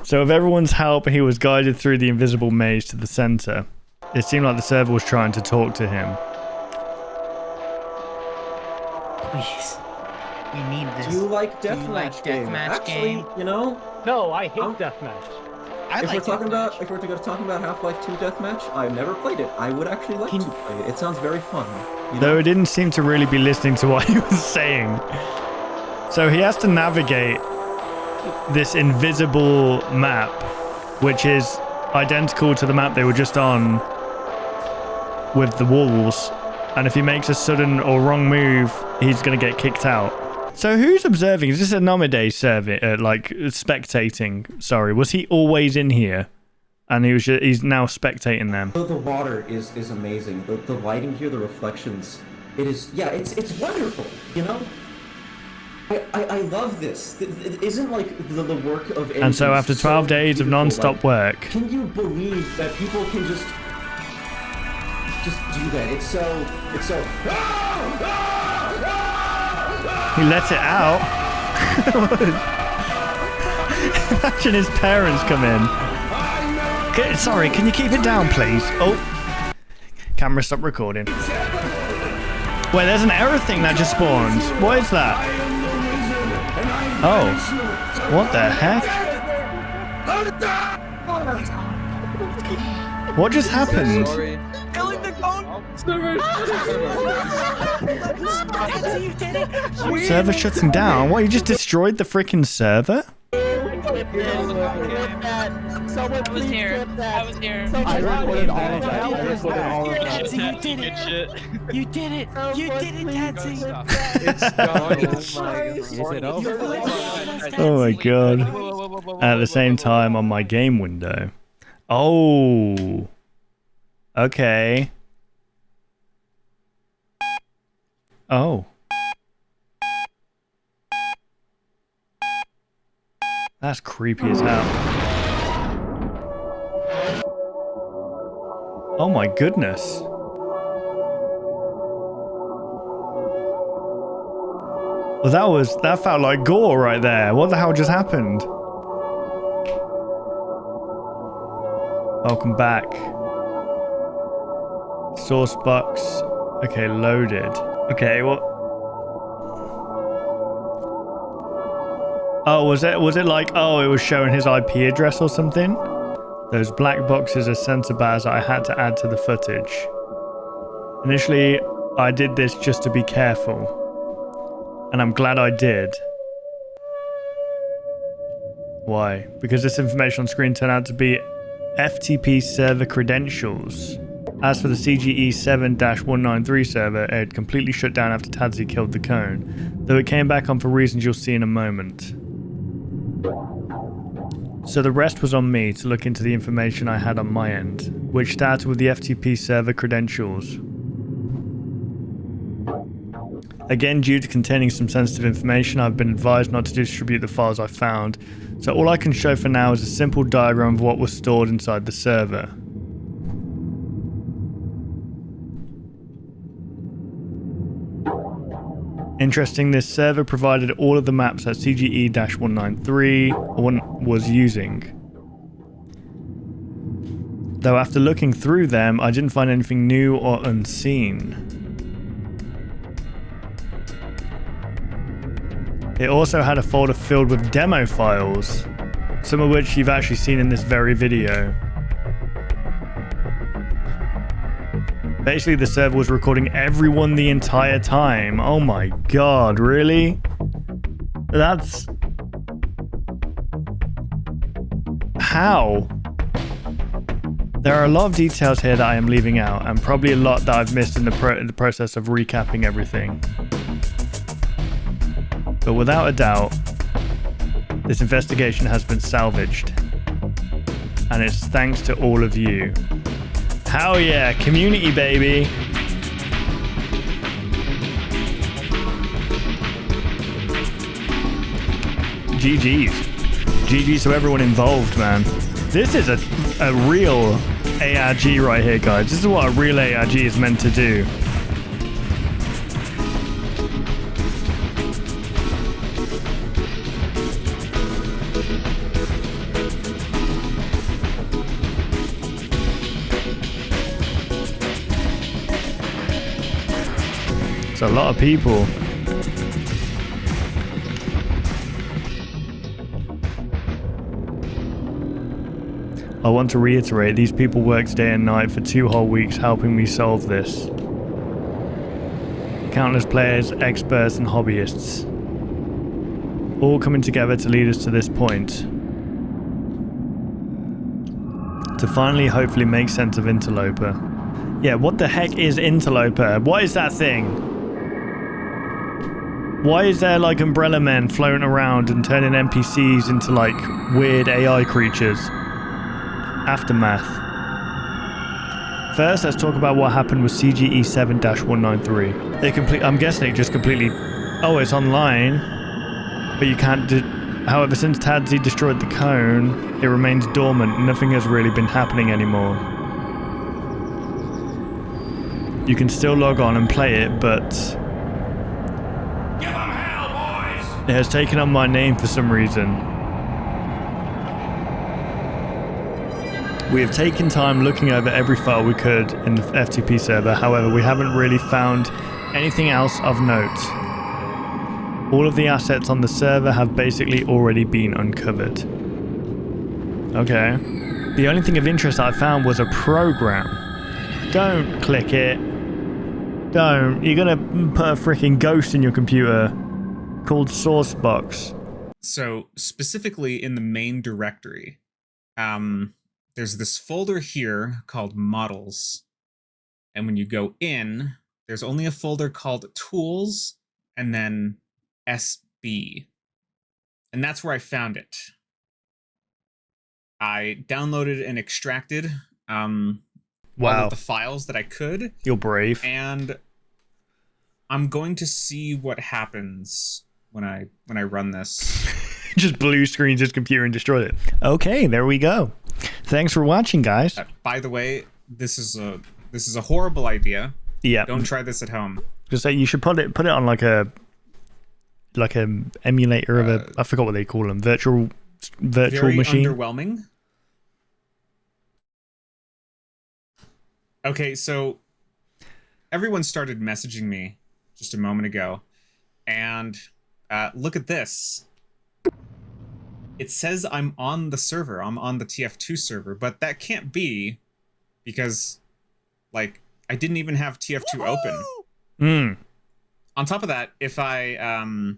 So with everyone's help, he was guided through the invisible maze to the center. It seemed like the server was trying to talk to him. Please. We need this. Do you like deathmatch game? Actually, you know? No, I hate deathmatch. If we're talking about Half-Life 2 deathmatch, I've never played it. I would actually like to play it. It sounds very fun. Though it didn't seem to really be listening to what he was saying. So he has to navigate this invisible map, which is identical to the map they were just on with the walls. And if he makes a sudden or wrong move, he's going to get kicked out. So who's observing? Is this a Nomade server, like spectating? Sorry, was he always in here? And he's now spectating them. The water is amazing. The lighting here, the reflections, it's wonderful, you know? I love this. It isn't like the work of... And so after 12 days of non-stop work... Can you believe that people can just do that? It's so... He lets it out. Imagine his parents come in. Sorry, can you keep it down, please? Oh. Camera, stop recording. Wait, there's an error thing that just spawned. What is that? Oh. What the heck? What just happened? Killing the cone! Server shutting down? What, you just destroyed the freaking server? Someone I was here. I was here. I recorded all of that. I recorded all of that. You did it. You did it. You did it, Tatsy. Oh my god. At the same time on my game window. Oh. Okay. Oh. That's creepy as hell. Oh my goodness. Well, that felt like gore right there. What the hell just happened? Welcome back. Source box. Okay, loaded. Okay, what? Oh, was it like, oh, it was showing his IP address or something? Those black boxes are sensor bars that I had to add to the footage. Initially, I did this just to be careful. And I'm glad I did. Why? Because this information on screen turned out to be FTP server credentials. As for the CGE 7-193 server, it had completely shut down after Tadzi killed the cone, though it came back on for reasons you'll see in a moment. So the rest was on me to look into the information I had on my end, which started with the FTP server credentials. Again, due to containing some sensitive information, I've been advised not to distribute the files I found, so all I can show for now is a simple diagram of what was stored inside the server. Interesting, this server provided all of the maps that CGE-193 was using. Though after looking through them, I didn't find anything new or unseen. It also had a folder filled with demo files, some of which you've actually seen in this very video. Basically, the server was recording everyone the entire time. Oh my god, really? That's... How? There are a lot of details here that I am leaving out, and probably a lot that I've missed in the process of recapping everything. But without a doubt, this investigation has been salvaged. And it's thanks to all of you. Hell yeah, community baby. GG's. GG's to everyone involved, man. This is a real ARG right here, guys. This is what a real ARG is meant to do. It's a lot of people. I want to reiterate, these people worked day and night for 2 whole weeks helping me solve this. Countless players, experts and hobbyists. All coming together to lead us to this point. To finally hopefully make sense of Interloper. Yeah, what the heck is Interloper? What is that thing? Why is there like umbrella men floating around and turning NPCs into like weird AI creatures? Aftermath. First, let's talk about what happened with CGE 7-193. I'm guessing it just completely... Oh, it's online. But you can't... However, since Tadzi destroyed the cone, it remains dormant. Nothing has really been happening anymore. You can still log on and play it, but... It has taken on my name for some reason. We have taken time looking over every file we could in the FTP server, however we haven't really found anything else of note. All of the assets on the server have basically already been uncovered. Okay. The only thing of interest I found was a program. Don't click it. Don't. You're gonna put a freaking ghost in your computer. Called Sourcebox. So specifically in the main directory, there's this folder here called Models. And when you go in, there's only a folder called Tools and then SB. And that's where I found it. I downloaded and extracted all of the files that I could. You're brave. And I'm going to see what happens when I run this. Just blue screens his computer and destroyed it. Okay, there we go. Thanks for watching, guys. By the way, this is a horrible idea. Yeah. Don't try this at home. Just say you should put it on like a emulator of a, I forgot what they call them, virtual very machine. Underwhelming. Okay, so everyone started messaging me just a moment ago, and look at this. It says I'm on the server. I'm on the TF2 server, but that can't be because, like, I didn't even have TF2 open. On top of that, if I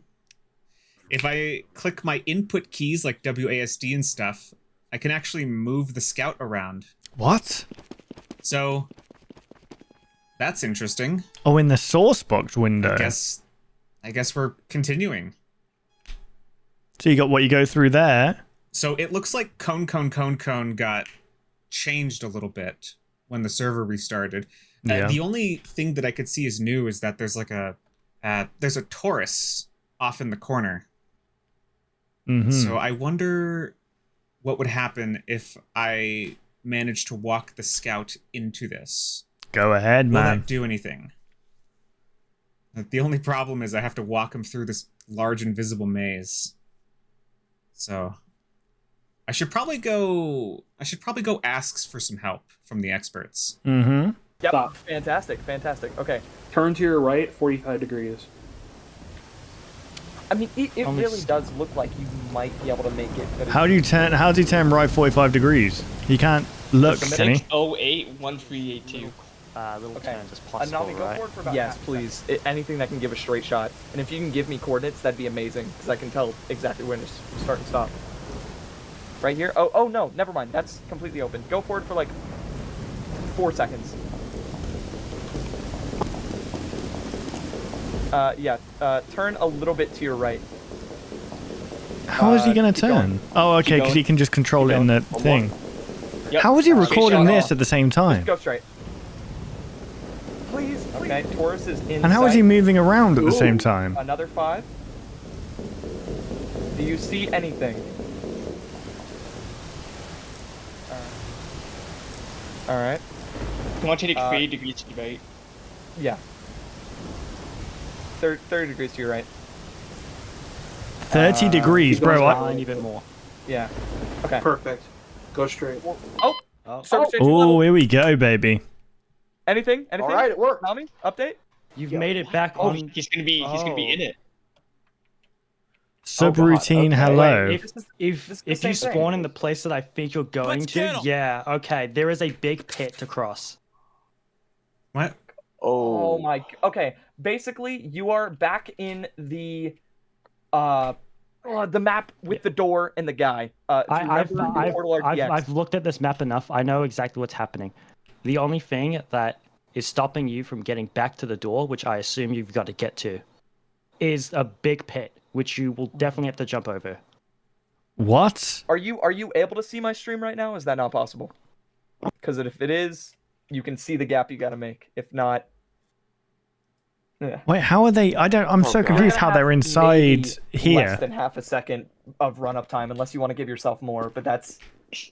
click my input keys like WASD and stuff, I can actually move the scout around. What? So that's interesting. Oh, in the Sourcebox window. I guess we're continuing. So you got what you go through there. So it looks like Cone got changed a little bit when the server restarted. Yeah. The only thing that I could see is new is that there's like there's a Taurus off in the corner. So I wonder what would happen if I managed to walk the scout into this. Go ahead, Will man. that do anything? The only problem is I have to walk him through this large invisible maze. So I should probably go ask for some help from the experts. Mm-hmm. Yep. Stop. Fantastic. Okay. Turn to your right, 45 degrees. I mean, it really does look like you might be able to make it. How do you turn right 45 degrees? He can't look, can he? 6081382. Little turns is possible, right? Yes, please. Anything that can give a straight shot. And if you can give me coordinates, that'd be amazing, because I can tell exactly when to start and stop. Right here? Oh, no, never mind. That's completely open. Go forward for, like, 4 seconds. Turn a little bit to your right. How is he going to turn? Oh, okay, because he can just control it in the thing. Yep. How is he recording this at the same time? Just go straight. Please. Okay, Taurus is inside. And how is he moving around at the same time? Another 5. Do you see anything? All right. You want to take 30 degrees to the right? Yeah. 30 degrees to your right. 30 degrees, bro. Tiny bit more. Yeah. Okay. Perfect. Go straight. Oh. Oh, here we go, baby. Anything? All right, it worked. Tell me. Update. You've made it back on. He's gonna be in it. Subroutine, okay. hello. Wait, if you spawn in the place that I think you're going to, yeah, okay, there is a big pit to cross. What? Oh my. Okay. Basically, you are back in the map with the door and the guy. I've looked at this map enough. I know exactly what's happening. The only thing that is stopping you from getting back to the door, which I assume you've got to get to, is a big pit, which you will definitely have to jump over. What? Are you able to see my stream right now? Is that not possible? Because if it is, you can see the gap you got to make. If not, yeah. Wait, how are they? I'm so confused how they're inside here. Less than half a second of run up time, unless you want to give yourself more. But that's,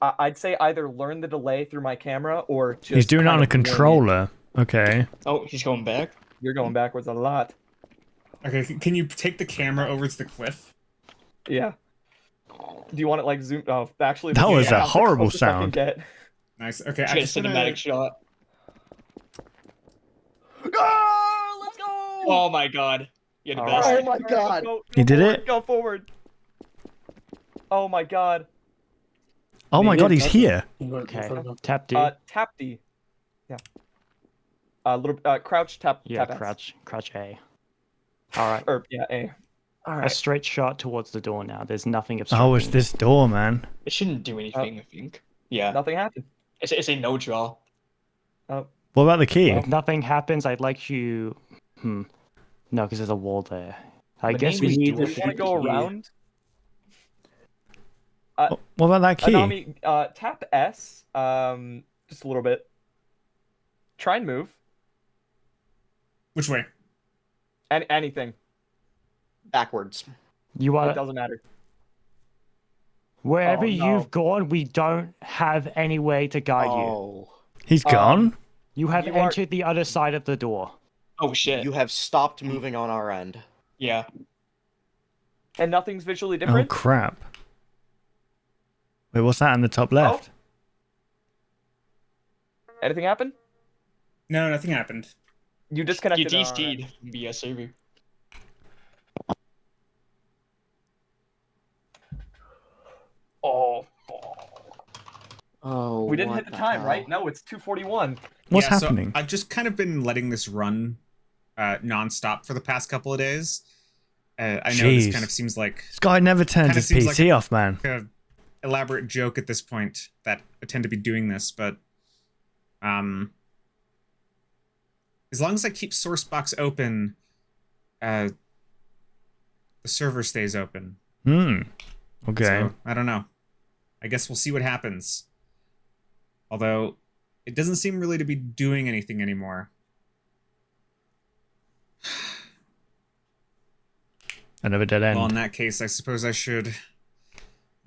I'd say either learn the delay through my camera or just. He's doing it on a controller. Okay. Oh, he's going back. You're going backwards a lot. Okay, can you take the camera over to the cliff? Yeah. Do you want it like zoomed? Oh, actually, that was a horrible sound. Nice. Okay, I just cinematic shot. Oh, let's go! Oh my god. You're the best. Oh my god. You did it? Go forward. Oh my god. Oh my god, he's here. Okay. Tap D. Tap D. Yeah. Crouch, tap. Yeah, tap crouch A. All right. Or yeah, A. All right. A straight shot towards the door now. There's nothing obstructing. Oh, it's this door, man. It shouldn't do anything, I think. Yeah. Nothing happened. It's a no draw. Oh. What about the key? If nothing happens, I'd like you. No, because there's a wall there. I guess we need to go around. What about that key? Anami, tap S. Just a little bit. Try and move. Which way? Anything. Backwards. It doesn't matter. Wherever you've gone, we don't have any way to guide you. He's gone? You have entered the other side of the door. Oh shit. You have stopped moving on our end. Yeah. And nothing's visually Oh different? crap. Wait, what's that in the top left? Anything happen? No, nothing happened. You disconnected. You DC'd via server. Oh. We didn't hit the time, right? No, it's 2:41. What's Yeah, happening? So I've just kind of been letting this run non-stop for the past couple of days. I know this kind of seems like... This guy never turns his PC off, man. Like an elaborate joke at this point that I tend to be doing this, but... as long as I keep Sourcebox open, the server stays open. Okay. So, I don't know. I guess we'll see what happens. Although, it doesn't seem really to be doing anything anymore. Another dead end. Well, in that case, I suppose I should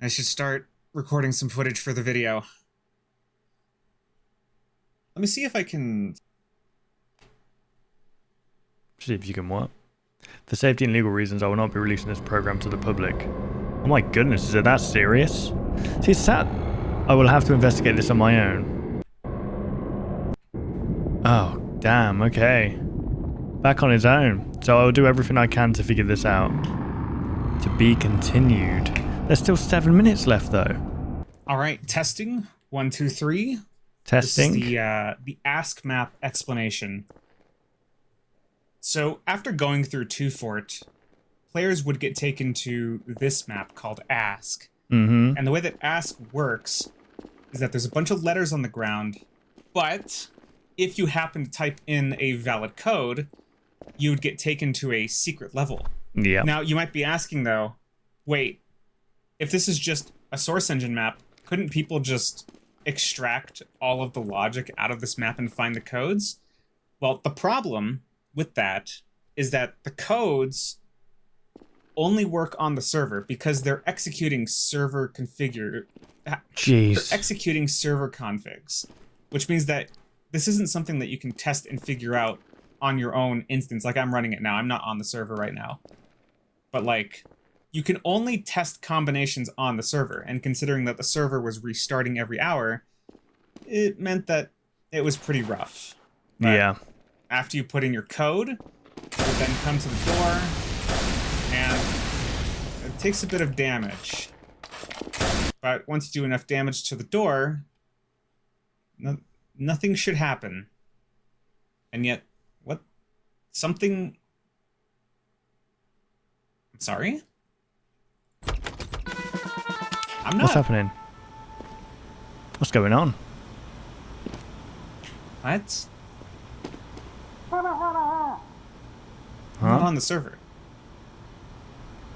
start recording some footage for the video. Let me see if I can... See if you can what? For safety and legal reasons, I will not be releasing this program to the public. Oh my goodness, is it that serious? See, it's sad. I will have to investigate this on my own. Oh, damn, okay. Back on his own. So I'll do everything I can to figure this out. To be continued. There's still 7 minutes left, though. Alright, testing. 1, 2, 3. Testing. This is the Ask map explanation. So, after going through 2 Fort, players would get taken to this map called Ask. Mm-hmm. And the way that Ask works is that there's a bunch of letters on the ground, but if you happen to type in a valid code, you would get taken to a secret level. Yeah. Now, you might be asking, though, wait, if this is just a Source Engine map, couldn't people just extract all of the logic out of this map and find the codes? Well, the problem with that is that the codes only work on the server because they're executing server configure. Jeez. They're executing server configs. which means that this isn't something that you can test and figure out on your own instance. Like, I'm running it now. I'm not on the server right now. But, like, you can only test combinations on the server, and considering that the server was restarting every hour, it meant that it was pretty rough. But yeah. after you put in your code, it will then come to the door, and it takes a bit of damage. But once you do enough damage to the door, nothing should happen. And yet, what? Something... I'm sorry? I'm not... What's happening? What's going on? What? I'm Huh? not on the server.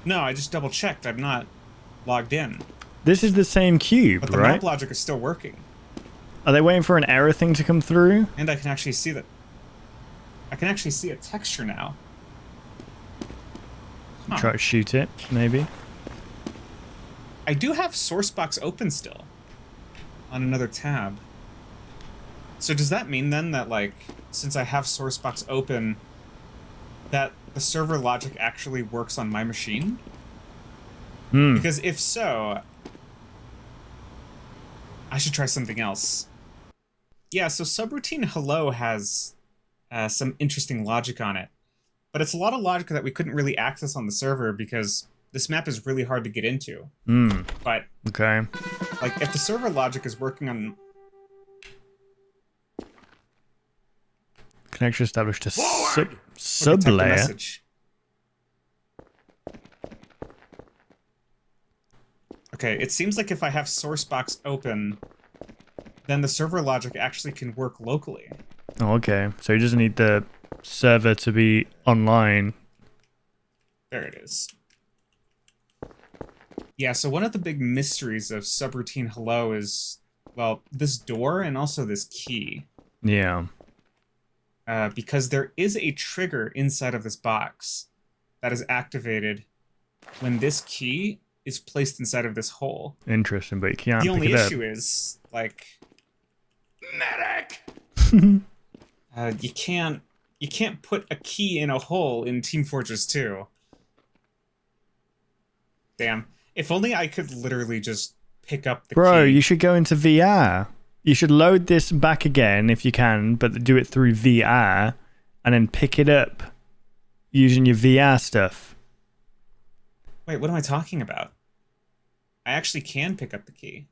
No, I just double-checked. I'm not logged in. This is the same cube, but the right? map logic is still working. Are they waiting for an error thing to come through? And I can actually see that. I can actually see a texture now. Huh. Try to shoot it, maybe. I do have Sourcebox open still on another tab. So does that mean then that, like, since I have Sourcebox open, that the server logic actually works on my machine? Because if so, I should try something else. Yeah, so subroutine hello has some interesting logic on it. But it's a lot of logic that we couldn't really access on the server because this map is really hard to get into. But, okay. Like, if the server logic is working on... Connection established to sub-layer. Okay, it seems like if I have Sourcebox open, then the server logic actually can work locally. Oh, okay. So you just need the server to be online. There it is. Yeah, so one of the big mysteries of subroutine hello is, well, this door and also this key. Yeah. Because there is a trigger inside of this box that is activated when this key is placed inside of this hole. Interesting, but you can't The pick only it up. issue is, like... Medic! You can't put a key in a hole in Team Fortress 2. Damn. If only I could literally just pick up the Bro, key. you should go into VR. You should load this back again if you can, but do it through VR and then pick it up using your VR stuff. Wait, what am I talking about? I actually can pick up the key.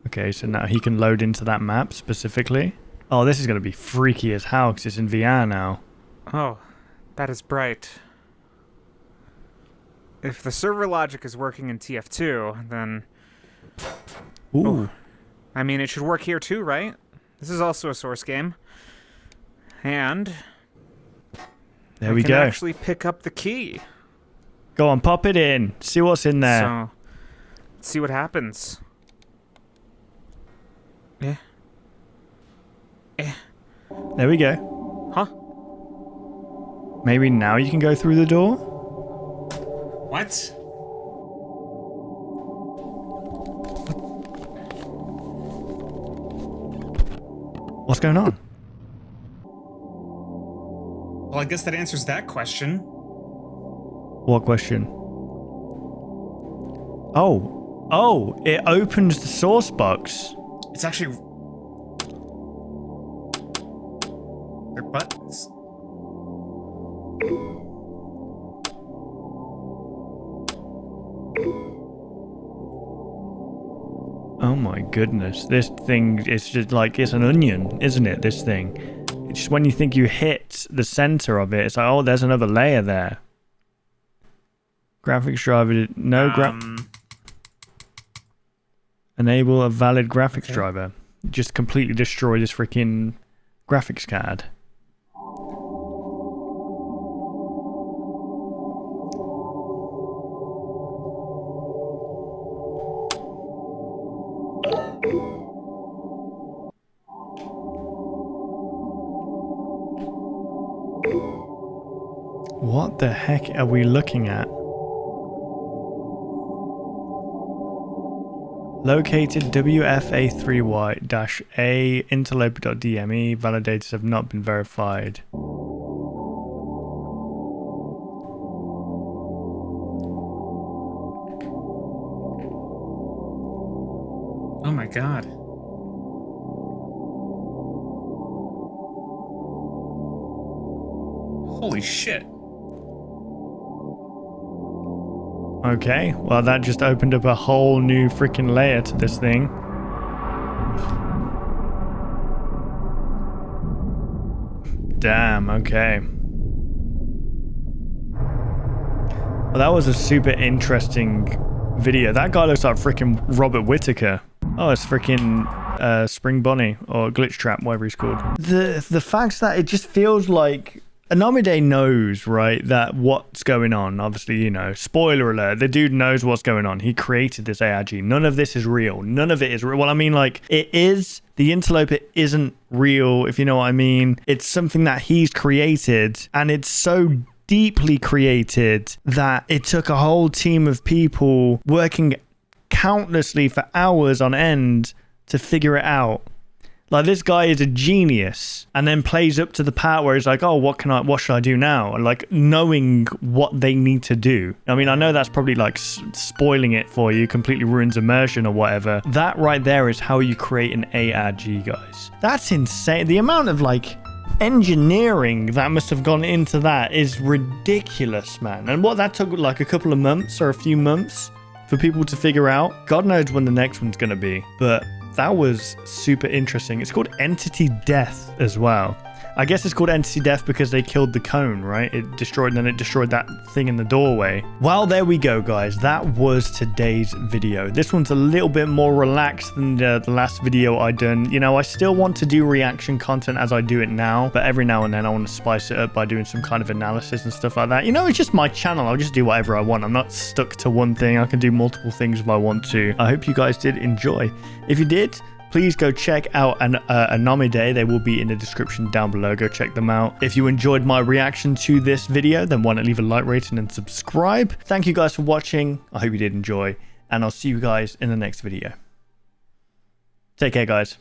Okay, so now he can load into that map specifically. Oh, this is going to be freaky as hell because it's in VR now. Oh, that is bright. If the server logic is working in TF2, then... Ooh. Oh, I mean, it should work here too, right? This is also a Source game. And... There we I go. can actually pick up the key. Go on, pop it in. See what's in there. So, let's see what happens. Yeah. There we go. Huh? Maybe now you can go through the door? What? What's going on? Well, I guess that answers that question. What question? Oh, it opens the source box. It's actually... They're buttons. Oh my goodness. This thing is just like, it's an onion, isn't it, this thing? It's just when you think you hit the center of it, it's like, oh, there's another layer there. Graphics driver, enable a valid graphics driver. Just completely destroy this freaking graphics card. What the heck are we looking at? Located WFA3Y-A interloper.dme. Validators have not been verified. Oh my god. Holy shit. Okay, well that just opened up a whole new freaking layer to this thing. Damn, okay. Well, that was a super interesting video. That guy looks like freaking Robert Whittaker. Oh, it's freaking Spring Bonnie or Glitch Trap, whatever he's called. The fact that it just feels like Anamide knows, right, that what's going on. Obviously, you know, spoiler alert, the dude knows what's going on. He created this AIG. None of this is real. None of it is real. Well, I mean, like, it is. The Interloper isn't real, if you know what I mean. It's something that he's created, and it's so deeply created that it took a whole team of people working countlessly for hours on end to figure it out. Like, this guy is a genius, and then plays up to the part where he's like, oh, what should I do now? And like, knowing what they need to do. I mean, I know that's probably like spoiling it for you, completely ruins immersion or whatever. That right there is how you create an ARG, guys. That's insane. The amount of like engineering that must have gone into that is ridiculous, man. And what that took like a couple of months or a few months for people to figure out. God knows when the next one's going to be, but that was super interesting. It's called Entity Death as well. I guess it's called Entity Death because they killed the cone, right? It destroyed, and then it destroyed that thing in the doorway. Well, there we go, guys. That was today's video. This one's a little bit more relaxed than the last video I done. You know, I still want to do reaction content as I do it now, but every now and then I want to spice it up by doing some kind of analysis and stuff like that. You know, it's just my channel. I'll just do whatever I want. I'm not stuck to one thing. I can do multiple things if I want to. I hope you guys did enjoy. If you did, please go check out Anamide. They will be in the description down below. Go check them out. If you enjoyed my reaction to this video, then why not leave a like rating and subscribe. Thank you guys for watching. I hope you did enjoy, and I'll see you guys in the next video. Take care, guys.